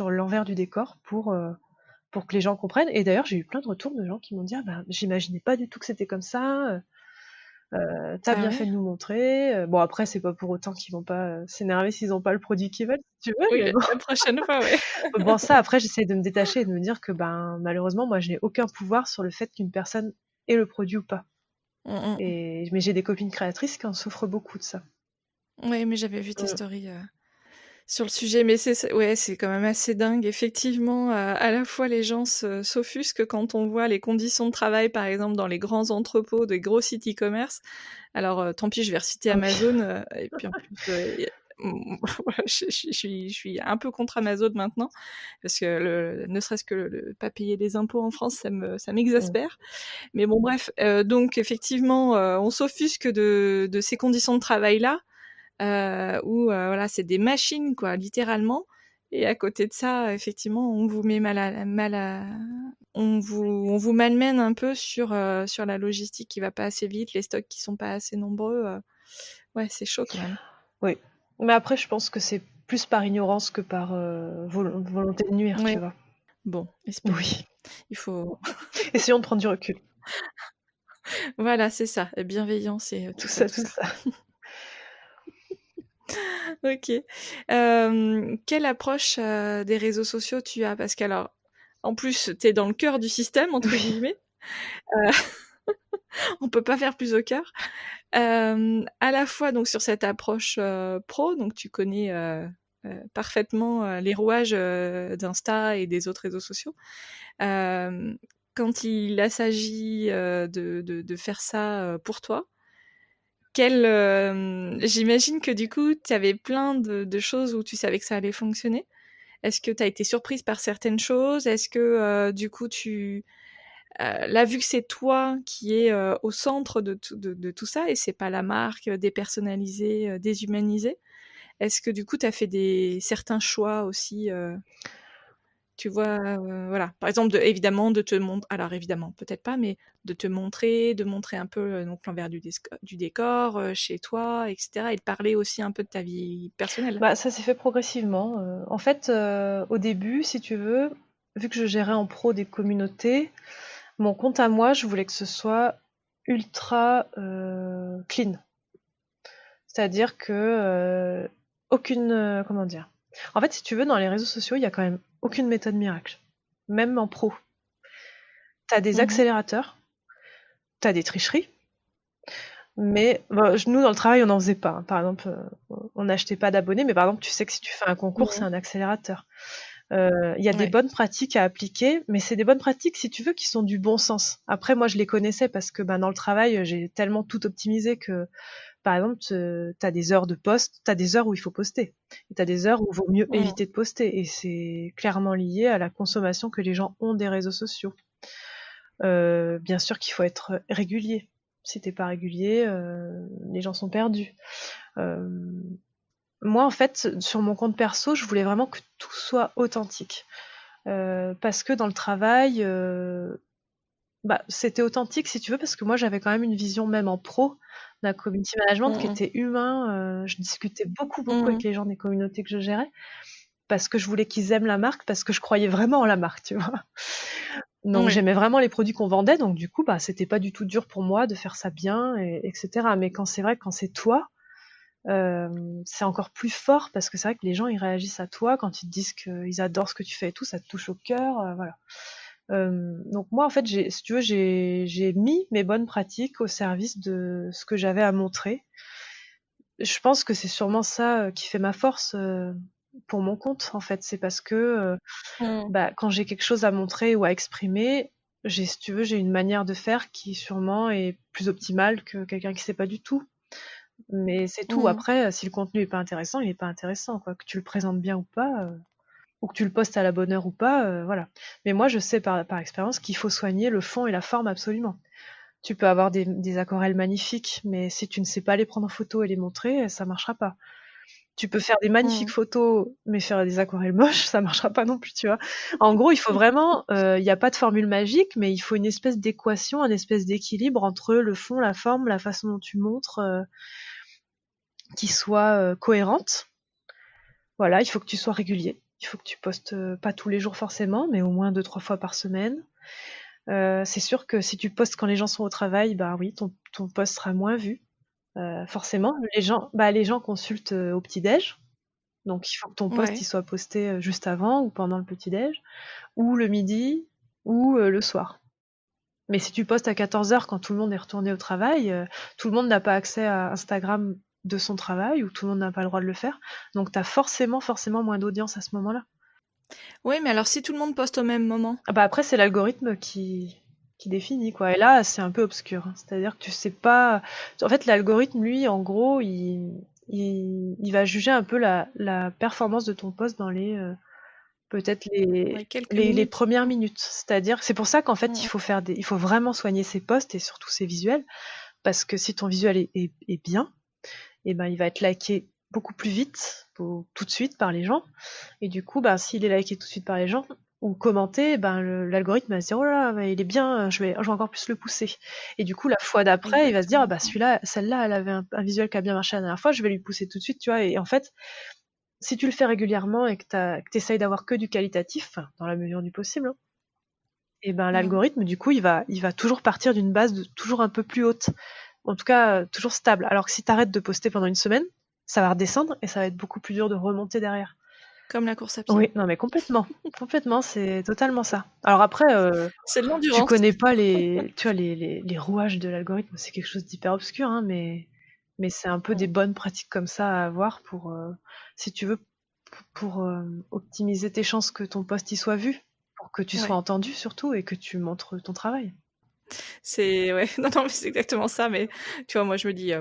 l'envers du décor pour que les gens comprennent. Et d'ailleurs, j'ai eu plein de retours de gens qui m'ont dit ah, bah, j'imaginais pas du tout que c'était comme ça. T'as Ah bien fait ouais? de nous montrer. Bon après, c'est pas pour autant qu'ils vont pas s'énerver s'ils ont pas le produit qu'ils veulent, si tu veux. Oui, Mais la prochaine fois, ouais. bon, ça après, j'essaie de me détacher et de me dire que ben malheureusement, moi, je n'ai aucun pouvoir sur le fait qu'une personne ait le produit ou pas. Mmh mh. Mais j'ai des copines créatrices qui en souffrent beaucoup de ça. Ouais, mais j'avais vu tes Mm. stories, sur le sujet, mais c'est quand même assez dingue. Effectivement, à la fois les gens s'offusquent quand on voit les conditions de travail, par exemple, dans les grands entrepôts des gros sites e-commerce. Alors, tant pis, je vais reciter Ah oui. Amazon, et puis en plus, voilà, je suis un peu contre Amazon maintenant, parce que ne serait-ce que le pas payer les impôts en France, ça Mm. m'exaspère. Mais bon bref, donc effectivement, on s'offusque de ces conditions de travail-là, où, voilà, c'est des machines quoi, littéralement. Et à côté de ça, effectivement, on vous met on vous malmène un peu sur la logistique qui va pas assez vite, les stocks qui sont pas assez nombreux, ouais, c'est chaud quand même. Oui. Mais après, je pense que c'est plus par ignorance que par volonté de nuire, Ouais, tu vois. bon, espérons. Oui. Il faut Essayons de prendre du recul. voilà, c'est ça, bienveillance et tout Tout ça, ça, tout tout ça. ça. OK. Quelle approche, des réseaux sociaux tu as? Parce qu'alors, en plus, tu es dans le «cœur du système» entre Oui. guillemets, heu, on peut pas faire plus au cœur. À la fois donc sur cette approche, pro, donc tu connais, parfaitement, les rouages, d'Insta et des autres réseaux sociaux. Hem, Quand il s'agit, de faire ça, pour toi, j'imagine que du coup, tu avais plein de choses où tu savais que ça allait fonctionner. Est-ce que tu as été surprise par certaines choses? Est-ce que, du coup, là, vu que c'est toi qui es, au centre de tout ça et c'est pas la marque, dépersonnalisée, déshumanisée, est-ce que du coup, tu as fait certains choix aussi, tu vois, voilà, par exemple, évidemment, de te montrer, alors évidemment, peut-être pas, mais de montrer un peu, donc l'envers du décor, chez toi, et cetera, et de parler aussi un peu de ta vie personnelle? Bah, ça s'est fait progressivement. En fait, au début, si tu veux, vu que je gérais en pro des communautés, mon compte à moi, je voulais que ce soit ultra clean. C'est-à-dire que aucune, comment dire? En fait, si tu veux, dans les réseaux sociaux, il y a quand même aucune méthode miracle, même en pro. Tu as des Mmh. accélérateurs, tu as des tricheries, mais bah, nous, dans le travail, on n'en faisait pas, hein. Par exemple, on n'achetait pas d'abonnés, mais par exemple, tu sais que si tu fais un concours, c'est Mmh. un accélérateur. Il y a des Ouais. bonnes pratiques à appliquer, mais c'est des bonnes pratiques, si tu veux, qui sont du bon sens. Après, moi, je les connaissais parce que bah, dans le travail, j'ai tellement tout optimisé que, par exemple, tu as des heures de poste, tu as des heures où il faut poster, et tu as des heures où il vaut mieux Mmh. éviter de poster, et c'est clairement lié à la consommation que les gens ont des réseaux sociaux. Bien sûr qu'il faut être régulier. Si t'es pas régulier, les gens sont perdus. Moi, en fait, sur mon compte perso, je voulais vraiment que tout soit authentique. parce que dans le travail, c'était authentique si tu veux, parce que moi j'avais quand même une vision même en pro d'un community management qui Mmh. était humain. Je discutais beaucoup avec Mmh. les gens des communautés que je gérais, parce que je voulais qu'ils aiment la marque, parce que je croyais vraiment en la marque, tu vois. Donc Oui. j'aimais vraiment les produits qu'on vendait, donc du coup, c'était pas du tout dur pour moi de faire ça bien, etc. Mais quand c'est vrai, quand c'est toi, c'est encore plus fort, parce que c'est vrai que les gens ils réagissent à toi quand ils te disent qu'ils adorent ce que tu fais et tout, ça te touche au cœur, voilà. Donc moi en fait, si tu veux, j'ai mis mes bonnes pratiques au service de ce que j'avais à montrer. Je pense que c'est sûrement ça qui fait ma force pour mon compte en fait. C'est parce que Mmh. quand j'ai quelque chose à montrer ou à exprimer, si tu veux, j'ai une manière de faire qui sûrement est plus optimale que quelqu'un qui sait pas du tout. Mais c'est tout. Mmh. Après, si le contenu est pas intéressant, il est pas intéressant, quoi. Que tu le présentes bien ou pas, ou que tu le postes à la bonne heure ou pas, voilà. Mais moi, je sais par expérience qu'il faut soigner le fond et la forme absolument. Tu peux avoir des aquarelles magnifiques, mais si tu ne sais pas les prendre en photo et les montrer, ça marchera pas. Tu peux faire des magnifiques Mmh. photos, mais faire des aquarelles moches, ça marchera pas non plus, tu vois. En gros, il faut vraiment, il n'y a pas de formule magique, mais il faut une espèce d'équation, un espèce d'équilibre entre le fond, la forme, la façon dont tu montres, qui soit cohérente. Voilà, il faut que tu sois régulier. Il faut que tu postes pas tous les jours forcément, mais au moins 2-3 fois par semaine. C'est sûr que si tu postes quand les gens sont au travail, bah oui, ton post sera moins vu. Forcément, les gens consultent au petit-déj. Donc il faut que ton post il Ouais. soit posté juste avant ou pendant le petit-déj, ou le midi, ou le soir. Mais si tu postes à 14h quand tout le monde est retourné au travail, tout le monde n'a pas accès à Instagram de son travail, ou tout le monde n'a pas le droit de le faire. Donc tu as forcément moins d'audience à ce moment-là. Oui, mais alors si tout le monde poste au même moment? Ah bah après, c'est l'algorithme qui définit, quoi. Et là, c'est un peu obscur, hein. C'est-à-dire que tu sais pas. En fait, l'algorithme, lui, en gros, il va juger un peu la performance de ton post dans peut-être Ouais, quelques les minutes. premières minutes. C'est-à-dire, c'est pour ça qu'en fait, Mmh. il faut vraiment soigner ses posts et surtout ses visuels. Parce que si ton visuel est bien, et ben, il va être liké beaucoup plus vite, tout de suite par les gens. Et du coup, s'il est liké tout de suite par les gens ou commenté, l'algorithme va se dire: oh là là, il est bien, je vais encore plus le pousser. Et du coup, la fois d'après, il va se dire: ah Exactement. celui-là, celle-là, elle avait un visuel qui a bien marché la dernière fois, je vais lui pousser tout de suite, tu vois. Et en fait, si tu le fais régulièrement et que tu essayes d'avoir que du qualitatif, enfin, dans la mesure du possible, hein, et Mmh. l'algorithme, du coup, il va toujours partir d'une base toujours un peu plus haute. En tout cas, toujours stable. Alors que si tu arrêtes de poster pendant une semaine, ça va redescendre et ça va être beaucoup plus dur de remonter derrière. Comme la course à pied. Oui, non mais complètement. Complètement, c'est totalement ça. Alors après, C'est de je l'endurance. connais pas tu vois, les rouages de l'algorithme, c'est quelque chose d'hyper obscur, hein, mais c'est un peu des Mmh. bonnes pratiques comme ça à avoir pour, si tu veux, pour optimiser tes chances que ton post y soit vu, pour que tu sois Ouais. entendu surtout et que tu montres ton travail. C'est ouais, non, non, mais c'est exactement ça, mais tu vois, moi, je me dis,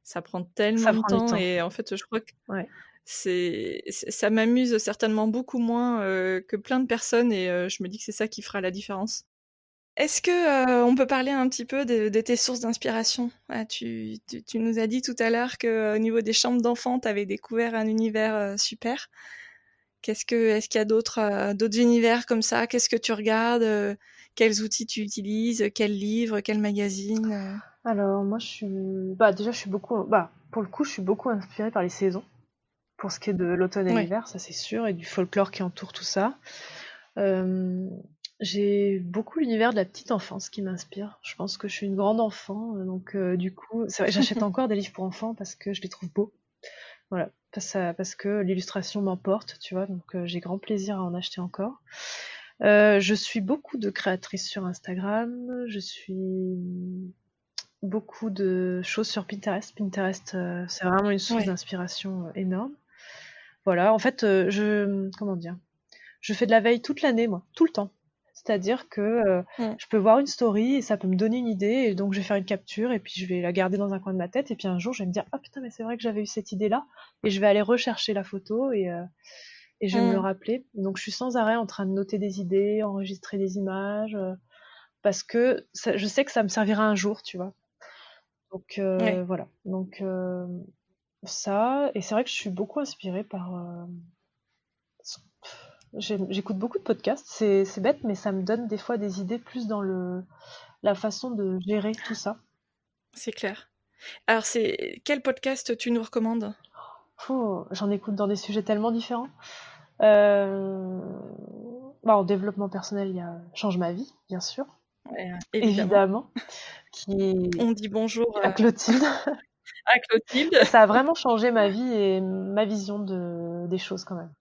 ça prend Ça tellement de prend du temps temps. et en fait, je crois que Ouais. ça m'amuse certainement beaucoup moins, que plein de personnes et je me dis que c'est ça qui fera la différence. Est-ce que, on peut parler un petit peu de tes sources d'inspiration? Ah, tu nous as dit tout à l'heure qu'au niveau des chambres d'enfants, tu avais découvert un univers, super. Est-ce qu'il y a d'autres univers comme ça? Qu'est-ce que tu regardes? Quels outils tu utilises? Quels livres? Quels magazines? Alors moi déjà je suis beaucoup pour le coup, je suis beaucoup inspirée par les saisons, pour ce qui est de l'automne et Ouais, l'hiver, ça c'est sûr, et du folklore qui entoure tout ça. Hem, j'ai beaucoup l'univers de la petite enfance qui m'inspire. Je pense que je suis une grande enfant, donc du coup, c'est vrai, j'achète encore des livres pour enfants parce que je les trouve beaux. Voilà, parce que l'illustration m'emporte, tu vois? Donc j'ai grand plaisir à en acheter encore. Je suis beaucoup de créatrices sur Instagram, je suis beaucoup de choses sur Pinterest. Pinterest, c'est vraiment une source ouais. d'inspiration, énorme. Voilà, en fait, comment dire? Je fais de la veille toute l'année moi, tout le temps. C'est-à-dire que, Mmh. je peux voir une story et ça peut me donner une idée, et donc je vais faire une capture et puis je vais la garder dans un coin de ma tête, et puis un jour je vais me dire: «Ah putain, mais c'est vrai que j'avais eu cette idée-là», et je vais aller rechercher la photo, et je vais me le Mmh. rappeler. Donc je suis sans arrêt en train de noter des idées, enregistrer des images, parce que je sais que ça me servira un jour, tu vois? Donc Ouais. voilà. Donc ça, et c'est vrai que je suis beaucoup inspirée par, J'écoute beaucoup de podcasts, c'est bête, mais ça me donne des fois des idées plus dans la façon de gérer tout ça. C'est clair. Alors, quel podcast tu nous recommandes? J'en écoute dans des sujets tellement différents. Euh, en développement personnel, il y a Change ma vie, bien sûr, Ouais, évidemment. évidemment, qui est On dit bonjour à Clotilde. à Clotilde. Ça a vraiment changé ma vie et ma vision des choses quand même.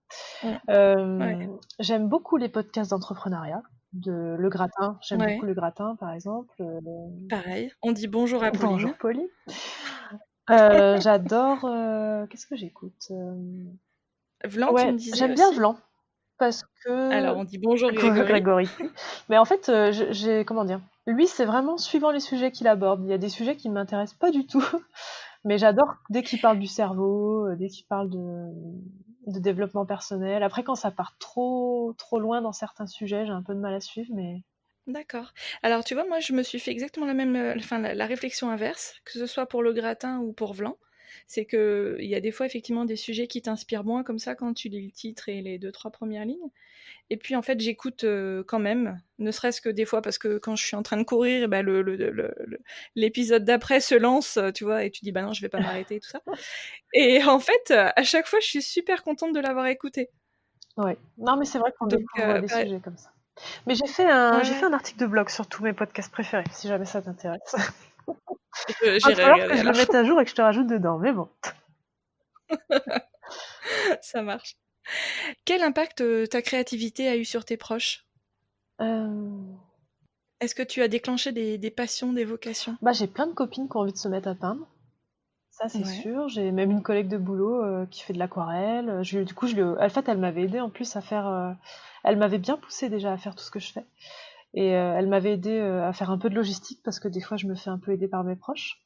Ouais. J'aime beaucoup les podcasts d'entrepreneuriat, de Le Gratin. J'aime beaucoup Ouais, Le Gratin, par exemple. pareil. On dit bonjour à Bonjour Pauline. Pauline. J'adore. Qu'est-ce que j'écoute? Vlan, tu Ouais, me disais j'aime bien aussi? Vlan parce Alors, que on dit bonjour Grégory. Grégory. Mais en fait, j'ai comment dire? Lui, c'est vraiment suivant les sujets qu'il aborde. Il y a des sujets qui ne m'intéressent pas du tout, mais j'adore dès qu'il parle du cerveau, dès qu'il parle de développement personnel. Après, quand ça part trop trop loin dans certains sujets, j'ai un peu de mal à suivre, mais D'accord. Alors, tu vois, moi, je me suis fait exactement la même, enfin, la réflexion inverse, que ce soit pour le gratin ou pour Vlan. C'est que il y a des fois, effectivement, des sujets qui t'inspirent moins comme ça quand tu lis le titre et les deux, trois premières lignes. Et puis, en fait, j'écoute quand même, ne serait-ce que des fois parce que quand je suis en train de courir, eh ben, l'épisode d'après se lance, tu vois, et tu dis, bah non, je vais pas m'arrêter et tout ça. Et en fait, à chaque fois, je suis super contente de l'avoir écouté. ouais. Non, mais c'est vrai qu'on Donc, découvre des pareil. sujets comme ça. Mais j'ai fait Ouais, un article de blog sur tous mes podcasts préférés, si jamais ça t'intéresse. Va j'irai falloir que regarder je le alors. mette à jour et que je te rajoute dedans, mais bon. Ça marche. Quel impact ta créativité a eu sur tes proches? Euh, Est-ce que tu as déclenché des passions, des vocations? J'ai plein de copines qui ont envie de se mettre à peindre. Ça, c'est Ouais. sûr. J'ai même une collègue de boulot qui fait de l'aquarelle. Du coup, en fait, elle m'avait aidé en plus à faire. Elle m'avait bien poussé déjà à faire tout ce que je fais. Et elle m'avait aidé à faire un peu de logistique parce que des fois, je me fais un peu aider par mes proches.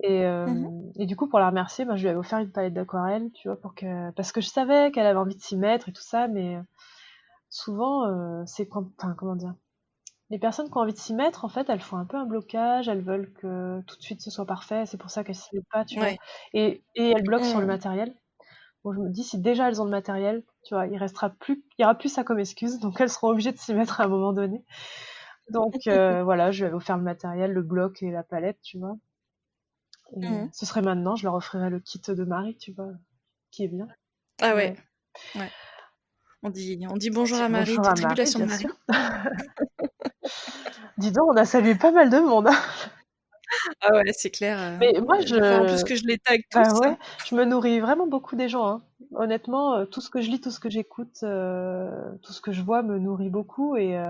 Mmh. Et du coup, pour la remercier, je lui avais offert une palette d'aquarelle, tu vois, parce que je savais qu'elle avait envie de s'y mettre et tout ça, mais souvent, c'est enfin, comment dire, les personnes qui ont envie de s'y mettre, en fait, elles font un peu un blocage, elles veulent que tout de suite ce soit parfait, c'est pour ça qu'elles s'y mettent pas, tu vois. Ouais. Et elles bloquent sur le Mmh. matériel. Bon, je me dis, si déjà elles ont le matériel, tu vois, il y aura plus ça comme excuse, donc elles seront obligées de s'y mettre à un moment donné. Donc voilà, je lui avais offert le matériel, le bloc et la palette, tu vois. Et Mmh. ce serait maintenant, je leur offrirais le kit de Marie, tu vois, qui est bien. Ah ouais, Ouais. ouais. On dit On bonjour dit à Marie, bonjour à Marie, tribulation de bien sûr. Marie. Dis donc, on a salué pas mal de monde, hein. Ah ouais, c'est clair, Mais moi, des fois, en plus que je les tag bah tous. ouais, je me nourris vraiment beaucoup des gens, hein. Honnêtement, tout ce que je lis, tout ce que j'écoute, tout ce que je vois me nourrit beaucoup et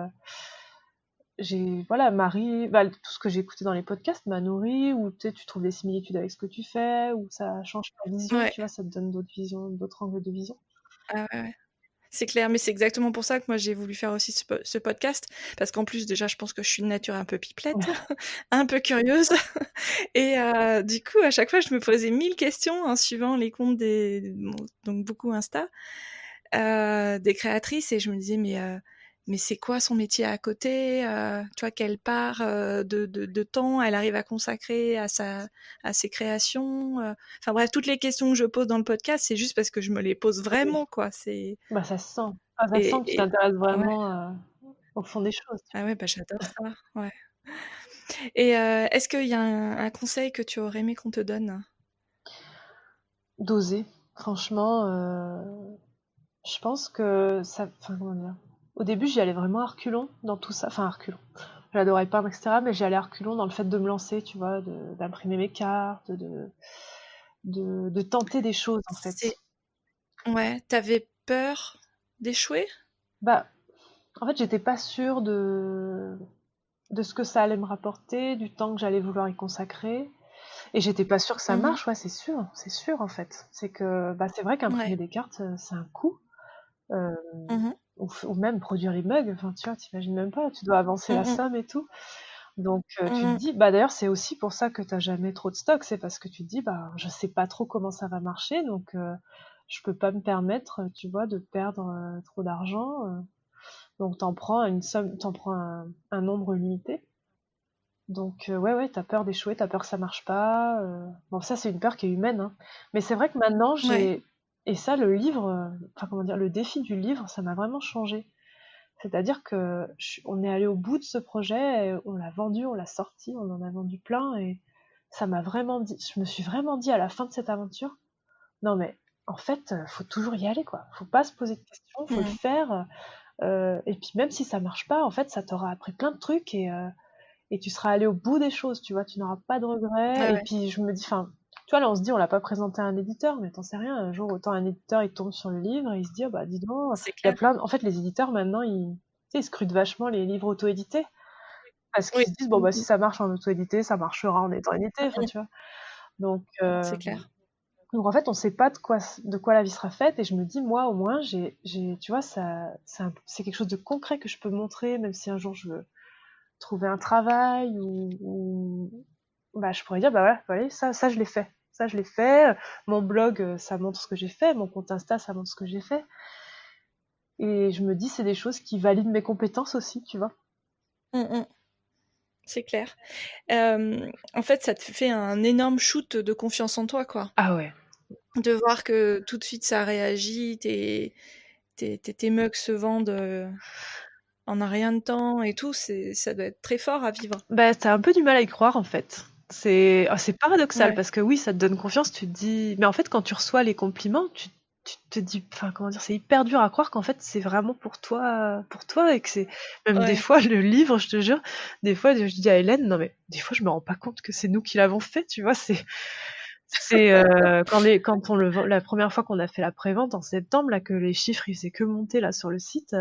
voilà, Marie, tout ce que j'ai écouté dans les podcasts m'a nourri, ou tu sais, tu trouves des similitudes avec ce que tu fais, ou ça change ta vision, Ouais. tu vois, ça te donne d'autres visions, d'autres angles de vision. Ah ouais, ouais. C'est clair, mais c'est exactement pour ça que moi j'ai voulu faire aussi ce podcast, parce qu'en plus déjà je pense que je suis de nature un peu pipelette, un peu curieuse, et du coup à chaque fois je me posais 1000 questions en suivant les comptes donc beaucoup Insta, des créatrices, et je me disais mais c'est quoi son métier à côté, tu vois, quelle part de temps elle arrive à consacrer à ses créations, enfin bref, toutes les questions que je pose dans le podcast, c'est juste parce que je me les pose Oui. vraiment, quoi. C'est Bah, ça se sent. Ah, ça se sent et que tu et t'intéresses ouais, vraiment au fond des choses, tu ah ouais, bah, j'adore ça, ouais. Et est-ce qu'il y a un conseil que tu aurais aimé qu'on te donne? vois. D'oser. Franchement, je pense que ça, enfin, comment dire? Au début, j'y allais vraiment à reculons dans tout ça. Enfin, à reculons. J'adorais peindre, etc. Mais j'y allais à reculons dans le fait de me lancer, tu vois, d'imprimer mes cartes, de tenter des choses, en fait. C'est Ouais, t'avais peur d'échouer? Bah, en fait, j'étais pas sûre de ce que ça allait me rapporter, du temps que j'allais vouloir y consacrer. Et j'étais pas sûre que ça Mmh. marche, ouais, c'est sûr, en fait. C'est que, c'est vrai qu'imprimer Ouais. des cartes, c'est un coût. Euh, Mmh. ou même produire les mugs, enfin, tu vois, t'imagines même pas, tu dois avancer la Mmh mh. somme et tout. Donc, tu te Mmh. dis, d'ailleurs, c'est aussi pour ça que t'as jamais trop de stock, c'est parce que tu te dis, je sais pas trop comment ça va marcher, donc je peux pas me permettre, tu vois, de perdre trop d'argent. Donc, t'en prends un nombre limité. Donc, ouais, t'as peur d'échouer, t'as peur que ça marche pas. Bon, ça, c'est une peur qui est humaine, hein. Mais c'est vrai que maintenant, Ouais. Et ça, le livre, enfin comment dire, le défi du livre, ça m'a vraiment changé. C'est-à-dire que on est allé au bout de ce projet, on l'a vendu, on l'a sorti, on en a vendu plein, et ça m'a vraiment dit, je me suis vraiment dit à la fin de cette aventure, non mais en fait, faut toujours y aller quoi. Faut pas se poser de questions, faut le Mm. faire. Et puis même si ça marche pas, en fait, ça t'aura appris plein de trucs, et tu seras allé au bout des choses, tu vois, tu n'auras pas de regrets. Ouais, Et ouais, puis je me dis, enfin, tu vois, là on se dit, on l'a pas présenté à un éditeur, mais t'en sais rien, un jour autant un éditeur il tombe sur le livre et il se dit, ah bah dis donc, c'est il y a clair. plein en fait les éditeurs maintenant tu sais, ils scrutent vachement les livres auto-édités parce Oui, qu'ils se disent, bon bah si ça marche en auto-édité, ça marchera en étant édité, enfin mm, tu vois. Donc, c'est clair. donc en fait on sait pas de quoi la vie sera faite, et je me dis, moi au moins tu vois, c'est quelque chose de concret que je peux montrer, même si un jour je veux trouver un travail, ou bah, je pourrais dire, bah voilà, voilà, ça je l'ai fait. Ça je l'ai fait. Mon blog, ça montre ce que j'ai fait. Mon compte Insta, ça montre ce que j'ai fait. Et je me dis, c'est des choses qui valident mes compétences aussi, tu vois. Mm, mm, c'est clair. En fait, ça te fait un énorme shoot de confiance en toi, quoi. Ah ouais. De voir que tout de suite ça réagit, tes mugs se vendent en un rien de temps et tout, ça doit être très fort à vivre. Bah, t'as un peu du mal à y croire, en fait. C'est paradoxal Ouais, parce que oui, ça te donne confiance, tu te dis, mais en fait, quand tu reçois les compliments, tu te dis, enfin, comment dire, c'est hyper dur à croire qu'en fait, c'est vraiment pour toi, et que c'est, même des ouais. fois, le livre, je te jure, des fois, je dis à Hélène, non, mais des fois, je me rends pas compte que c'est nous qui l'avons fait, tu vois, quand la première fois qu'on a fait la prévente en septembre, là, que les chiffres, ils faisaient que monter, là, sur le site,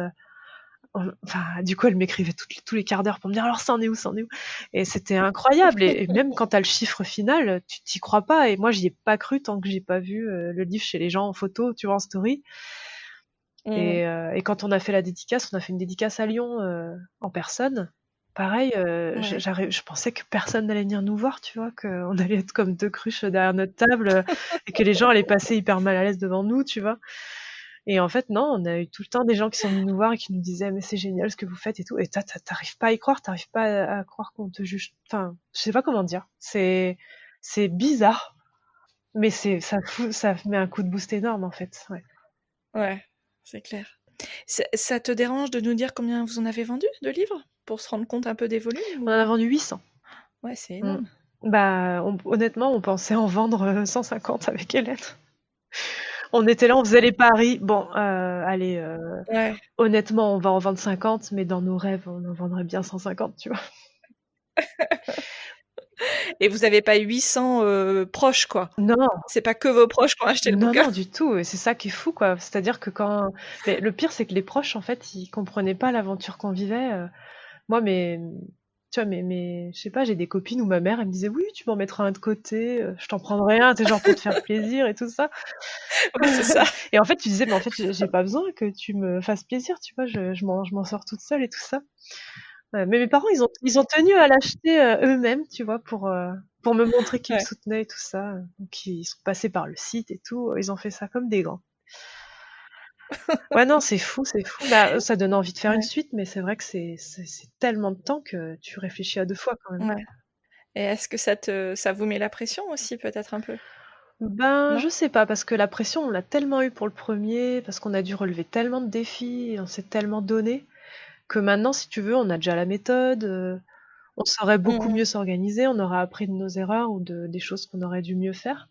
enfin, du coup, elle m'écrivait tous les quarts d'heure pour me dire, alors ça en est où, ça en est où? Et c'était incroyable. Et même quand t'as le chiffre final, tu t'y crois pas. Et moi, j'y ai pas cru tant que j'ai pas vu le livre chez les gens en photo, tu vois, en story. Mm, Et quand on a fait la dédicace, on a fait une dédicace à Lyon en personne. Pareil, ouais. je pensais que personne n'allait venir nous voir, tu vois, qu'on allait être comme deux cruches derrière notre table, et que les gens allaient passer hyper mal à l'aise devant nous, tu vois. Et en fait, non, on a eu tout le temps des gens qui sont venus nous voir et qui nous disaient, mais c'est génial ce que vous faites et tout. Et t'arrives pas à y croire, t'arrives pas à croire qu'on te juge. Enfin, je sais pas comment dire. C'est bizarre, mais ça met un coup de boost énorme, en fait. Ouais. Ouais, c'est clair. Ça te dérange de nous dire combien vous en avez vendu de livres? Pour se rendre compte un peu des volumes On en a ou... vendu 800. Ouais, c'est Mm. énorme. Bah, honnêtement, on pensait en vendre 150 avec Hélène. On était là, on faisait les paris. Bon, allez, Ouais. honnêtement, on va en vendre 50, mais dans nos rêves, on en vendrait bien 150, tu vois. Et vous avez pas 800 proches, quoi. Non, C'est pas que vos proches qui ont acheté le non, bouquin. non, du tout. Et c'est ça qui est fou, quoi. C'est-à-dire que mais le pire, c'est que les proches, en fait, ils comprenaient pas l'aventure qu'on vivait. Moi, tu vois, je sais pas, j'ai des copines où ma mère, elle me disait, oui, tu m'en mettras un de côté, je t'en prendrai un, c'est genre pour te faire plaisir et tout ça. Ouais, c'est ça. Et en fait, tu disais, mais en fait, j'ai pas besoin que tu me fasses plaisir, tu vois, je m'en sors toute seule et tout ça. Mais mes parents, ils ont tenu à l'acheter eux-mêmes, tu vois, pour me montrer qu'ils me Ouais, soutenaient et tout ça. Donc, ils sont passés par le site et tout. Ils ont fait ça comme des grands. Ouais, non, c'est fou, c'est fou. Bah, ça donne envie de faire une ouais, suite, mais c'est vrai que c'est tellement de temps que tu réfléchis à deux fois quand même. ouais. Et est-ce que ça vous met la pression aussi, peut-être un peu? Ben, Non? je sais pas, parce que la pression, on l'a tellement eu pour le premier, parce qu'on a dû relever tellement de défis, et on s'est tellement donné, que maintenant, si tu veux, on a déjà la méthode, on saurait Mmh beaucoup mh. mieux s'organiser, on aura appris de nos erreurs ou des choses qu'on aurait dû mieux faire.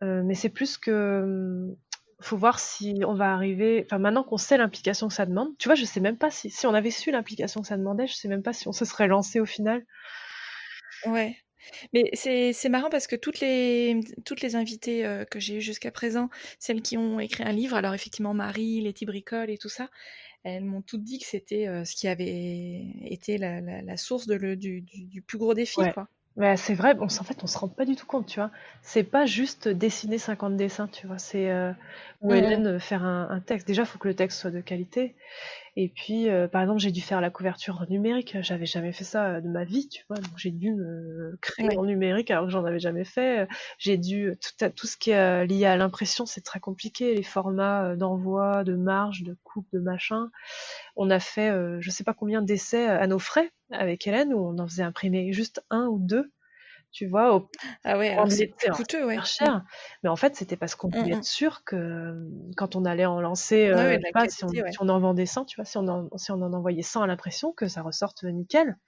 Mais c'est plus que, faut voir si on va arriver, enfin maintenant qu'on sait l'implication que ça demande, tu vois, je sais même pas si on avait su l'implication que ça demandait, je sais même pas si on se serait lancé au final. Ouais. Mais c'est marrant parce que toutes les invitées, que j'ai eues jusqu'à présent, celles qui ont écrit un livre, alors effectivement Marie, Letty Bricole et tout ça, elles m'ont toutes dit que c'était, ce qui avait été la source du plus gros défi, Ouais. quoi. Bah, c'est vrai, en fait, on se rend pas du tout compte, tu vois. C'est pas juste dessiner 50 dessins, tu vois. Ou Mmh mh. Hélène faire un texte. Déjà, il faut que le texte soit de qualité. Et puis, par exemple, j'ai dû faire la couverture numérique. J'avais jamais fait ça de ma vie, tu vois. Donc, j'ai dû me créer Ouais. en numérique alors que j'en avais jamais fait. J'ai dû tout ce qui est lié à l'impression, c'est très compliqué. Les formats d'envoi, de marge, de coupe, de machin. On a fait, je sais pas combien d'essais à nos frais avec Hélène, où on en faisait imprimer juste un ou deux. tu vois, Ah ouais, alors rendre c'est les plus alors c'est coûteux, ouais. hyper cher, mais en fait, c'était parce qu'on Mmh voulait être mh. sûr que, quand on allait en lancer, Ouais, ouais, je de sais la pas, si qualité, ouais. on en vendait 100, tu vois, si on en envoyait 100 à l'impression, que ça ressorte, nickel.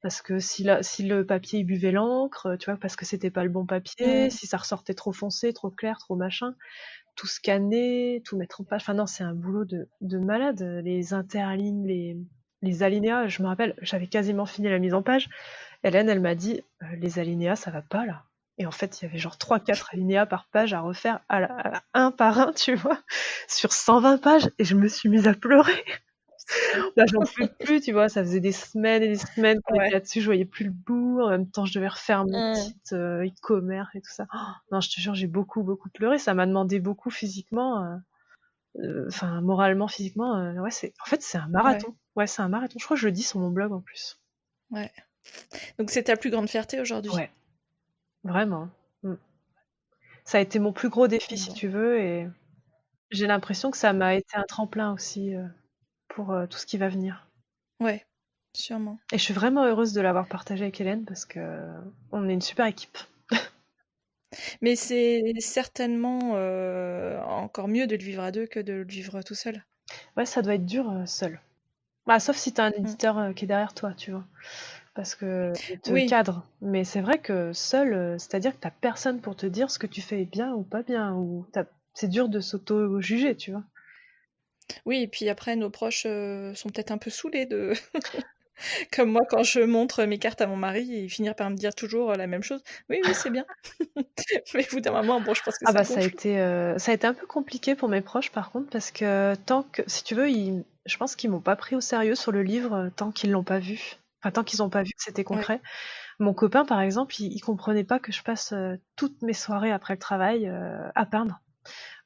Parce que si le papier, il buvait l'encre, tu vois, parce que c'était pas le bon papier, Mmh. si ça ressortait trop foncé, trop clair, trop machin, tout scanner, tout mettre en page. Enfin non, c'est un boulot de malade. Les interlignes, les alinéas, je me rappelle, j'avais quasiment fini la mise en page. Hélène, elle m'a dit, les alinéas, ça va pas là. Et en fait, il y avait genre 3-4 alinéas par page à refaire un par un, tu vois, sur 120 pages, et je me suis mise à pleurer. Là, j'en pouvais plus, tu vois, ça faisait des semaines et des semaines qu'on était Ouais. là-dessus, je voyais plus le bout. En même temps, je devais refaire mon Mmh. site e-commerce et tout ça. Oh, non, je te jure, j'ai beaucoup, beaucoup pleuré. Ça m'a demandé beaucoup physiquement, enfin, moralement, physiquement. Ouais, en fait, c'est un Ouais, marathon. Ouais, c'est un marathon. Je crois que je le dis sur mon blog en plus. ouais. Donc c'est ta plus grande fierté aujourd'hui? Ouais, vraiment. Mm. Ça a été mon plus gros défi, si Bon, tu veux, et j'ai l'impression que ça m'a été un tremplin aussi pour tout ce qui va venir. ouais, sûrement. Et je suis vraiment heureuse de l'avoir partagé avec Hélène parce que on est une super équipe. Mais c'est certainement, encore mieux de le vivre à 2 que de le vivre tout seul. Ouais, ça doit être dur seul. Bah, sauf si t'as un Mmh. éditeur qui est derrière toi, tu vois, parce que il te Oui, cadre. Mais c'est vrai que seul, c'est-à-dire que t'as personne pour te dire ce que tu fais est bien ou pas bien, ou c'est dur de s'auto-juger, tu vois. oui et puis après nos proches, sont peut-être un peu saoulés de comme moi quand je montre mes cartes à mon mari, ils finissent par me dire toujours, la même chose: «Oui, oui, c'est bien». Mais au bout d'un moment, bon, je pense que Ah ça bah gonfle. ça a été un peu compliqué pour mes proches par contre parce que tant que si tu veux, je pense qu'ils m'ont pas pris au sérieux sur le livre, tant qu'ils l'ont pas vu. Enfin, tant qu'ils ont pas vu que c'était Ouais, concret. Mon copain, par exemple, il comprenait pas que je passe, toutes mes soirées après le travail, à peindre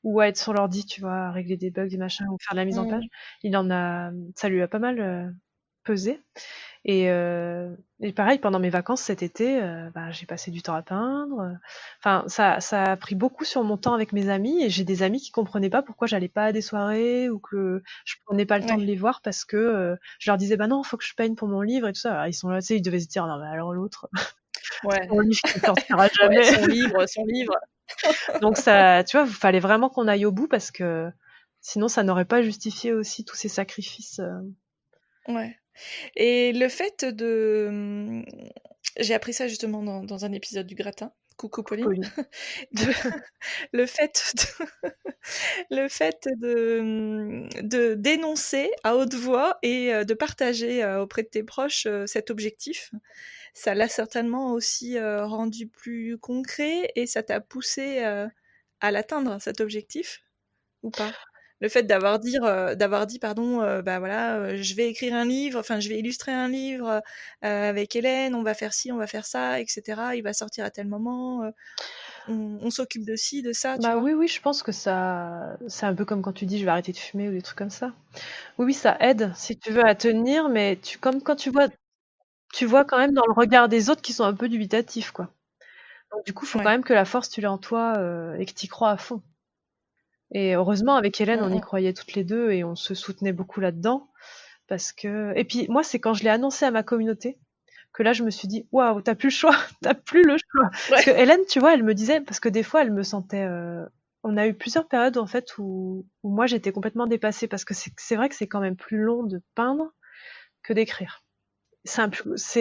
ou à être sur l'ordi, tu vois, à régler des bugs, des machins ou faire de la mise en page. mmh, Ça lui a pas mal, pesé. Et pareil, pendant mes vacances cet été, bah, j'ai passé du temps à peindre. Enfin, ça a pris beaucoup sur mon temps avec mes amis, et j'ai des amis qui comprenaient pas pourquoi j'allais pas à des soirées ou que je prenais pas le temps de ouais, les voir parce que je leur disais bah non, faut que je peigne pour mon livre et tout ça. Alors, ils sont là, tu sais, ils devaient se dire non mais alors l'autre, ouais, son livre qui ne sortira ouais, jamais. son livre. Donc ça, tu vois, il fallait vraiment qu'on aille au bout parce que sinon ça n'aurait pas justifié aussi tous ces sacrifices. Ouais et le fait de, j'ai appris ça justement dans un épisode du Gratin. Coucou Pauline. Pauline. De le fait de le fait de dénoncer à haute voix et de partager, auprès de tes proches, cet objectif, ça l'a certainement aussi, rendu plus concret et ça t'a poussé, à l'atteindre cet objectif ou pas? Le fait d'avoir dit pardon, bah, voilà, je vais écrire un livre, enfin je vais illustrer un livre, avec Hélène, on va faire ci, on va faire ça et cetera. Il va sortir à tel moment, on s'occupe de ci, de ça, tu Bah vois? oui, oui, je pense que ça, c'est un peu comme quand tu dis je vais arrêter de fumer ou des trucs comme ça. Oui, oui, ça aide si tu veux à tenir, mais comme quand tu vois quand même dans le regard des autres qui sont un peu dubitatifs, quoi. Donc du coup, il faut quand Ouais. même que la force tu l'aies en toi et que tu y crois à fond. Et heureusement, avec Hélène, Mmh on y mh. croyait toutes les deux et on se soutenait beaucoup là-dedans. Parce que... Et puis moi, c'est quand je l'ai annoncé à ma communauté que là, je me suis dit, waouh, t'as plus le choix, t'as plus le choix. Parce Ouais. que Hélène, tu vois, elle me disait, parce que des fois, elle me sentait. On a eu plusieurs périodes en fait où moi j'étais complètement dépassée parce que c'est vrai que c'est quand même plus long de peindre que d'écrire.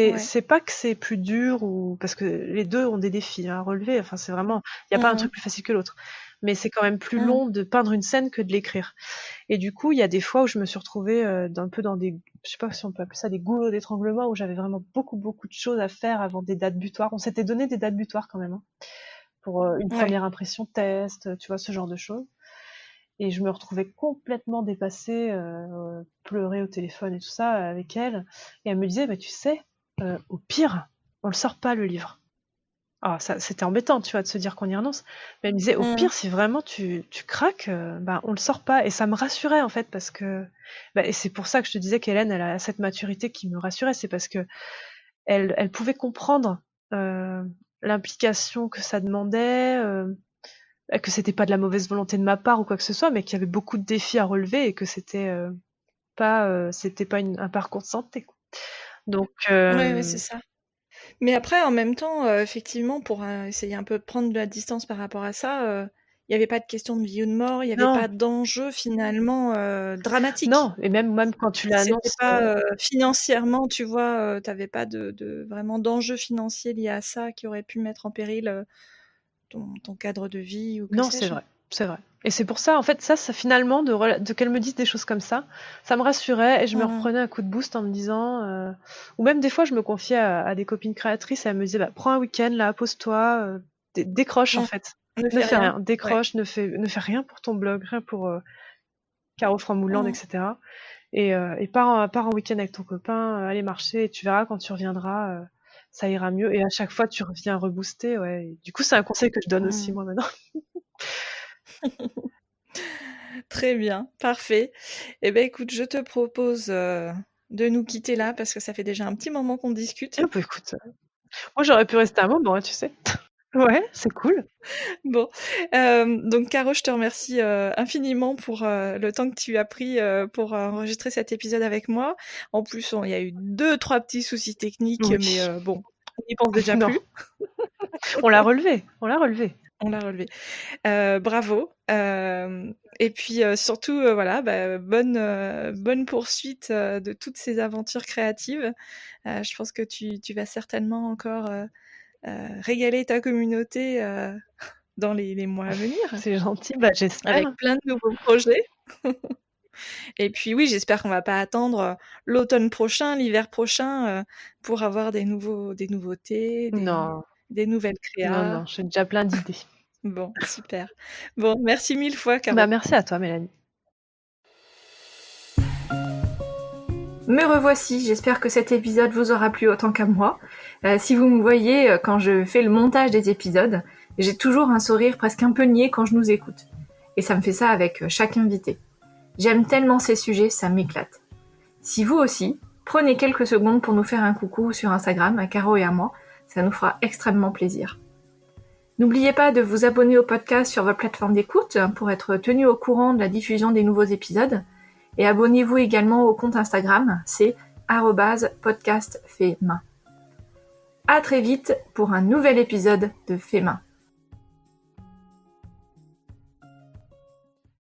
Ouais. C'est pas que c'est plus dur ou parce que les deux ont des défis à relever. Enfin, c'est vraiment, il y a pas un Mmh mh. truc plus facile que l'autre. Mais c'est quand même plus Mmh. long de peindre une scène que de l'écrire. Et du coup, il y a des fois où je me suis retrouvée un peu dans des, je sais pas si on peut appeler ça des goulots d'étranglement, où j'avais vraiment beaucoup, beaucoup de choses à faire avant des dates butoirs. On s'était donné des dates butoirs quand même, hein, pour une Ouais. première impression test, tu vois, ce genre de choses. Et je me retrouvais complètement dépassée, pleurer au téléphone et tout ça avec elle. Et elle me disait, bah, tu sais, au pire, on le sort pas le livre. Alors ça, c'était embêtant, tu vois, de se dire qu'on y renonce. Mais elle me disait, au Mmh. pire, si vraiment tu craques, bah, on le sort pas. Et ça me rassurait, en fait, parce que, bah, et c'est pour ça que je te disais qu'Hélène, elle a cette maturité qui me rassurait. C'est parce que elle pouvait comprendre l'implication que ça demandait, que c'était pas de la mauvaise volonté de ma part ou quoi que ce soit, mais qu'il y avait beaucoup de défis à relever et que c'était pas un parcours de santé, quoi. Donc, Ouais, ouais, c'est ça. Mais après, en même temps, effectivement, pour essayer un peu de prendre de la distance par rapport à ça, il n'y avait pas de question de vie ou de mort, il n'y avait pas Non, d'enjeu finalement dramatique. non, et même quand tu C'était l'annonces, pas financièrement, tu vois, t'avais pas de vraiment d'enjeu financier lié à ça qui aurait pu mettre en péril ton cadre de vie ou que non, c'est sais-je. vrai, c'est vrai. Et c'est pour ça, en fait, ça finalement, de qu'elle me dise des choses comme ça me rassurait et je me Mmh. reprenais un coup de boost en me disant, ou même des fois, je me confiais à des copines créatrices et elles me disaient: «Bah, prends un week-end là, pose-toi, décroche en Mmh. fait. Ne Ne fais fais rien. rien, Ouais. décroche, ne fais rien pour ton blog, rien pour, Caro Framboulande et Mmh. cetera et pars en week-end avec ton copain, aller marcher et tu verras quand tu reviendras, ça ira mieux» et à chaque fois, tu reviens reboosté, ouais et du coup, c'est un conseil que je donne aussi Mmh. moi maintenant. Très bien, parfait. Eh ben écoute, je te propose, de nous quitter là parce que ça fait déjà un petit moment qu'on discute. Ah bah, écoute, moi j'aurais pu rester un moment, hein, tu sais? Ouais, c'est cool. Bon, donc Caro, je te remercie, infiniment pour, le temps que tu as pris, pour, enregistrer cet épisode avec moi. En plus, il y a eu deux-trois petits soucis techniques, Oui. mais, bon, on n'y pense déjà Non, plus. on l'a relevé, on l'a relevé. On l'a relevé. Bravo, et puis, surtout, voilà, bah, bonne poursuite, de toutes ces aventures créatives. Je pense que tu vas certainement encore, régaler ta communauté, dans les mois à venir, C'est gentil, bah, avec j'espère. plein de nouveaux projets. Et puis oui, j'espère qu'on va pas attendre, l'automne prochain, l'hiver prochain, pour avoir des nouveautés, Non, des nouvelles non, créas. non, j'ai déjà plein d'idées. Bon, super. Bon, merci mille fois, Bah, Caro. merci à toi, Mélanie. Me revoici, j'espère que cet épisode vous aura plu autant qu'à moi. Si vous me voyez quand je fais le montage des épisodes, j'ai toujours un sourire presque un peu niais quand je nous écoute. Et ça me fait ça avec chaque invité. J'aime tellement ces sujets, ça m'éclate. Si vous aussi, prenez quelques secondes pour nous faire un coucou sur Instagram, à Caro et à moi, ça nous fera extrêmement plaisir. N'oubliez pas de vous abonner au podcast sur votre plateforme d'écoute pour être tenu au courant de la diffusion des nouveaux épisodes. Et abonnez-vous également au compte Instagram, c'est @podcastfaitmain. À très vite pour un nouvel épisode de Fait main.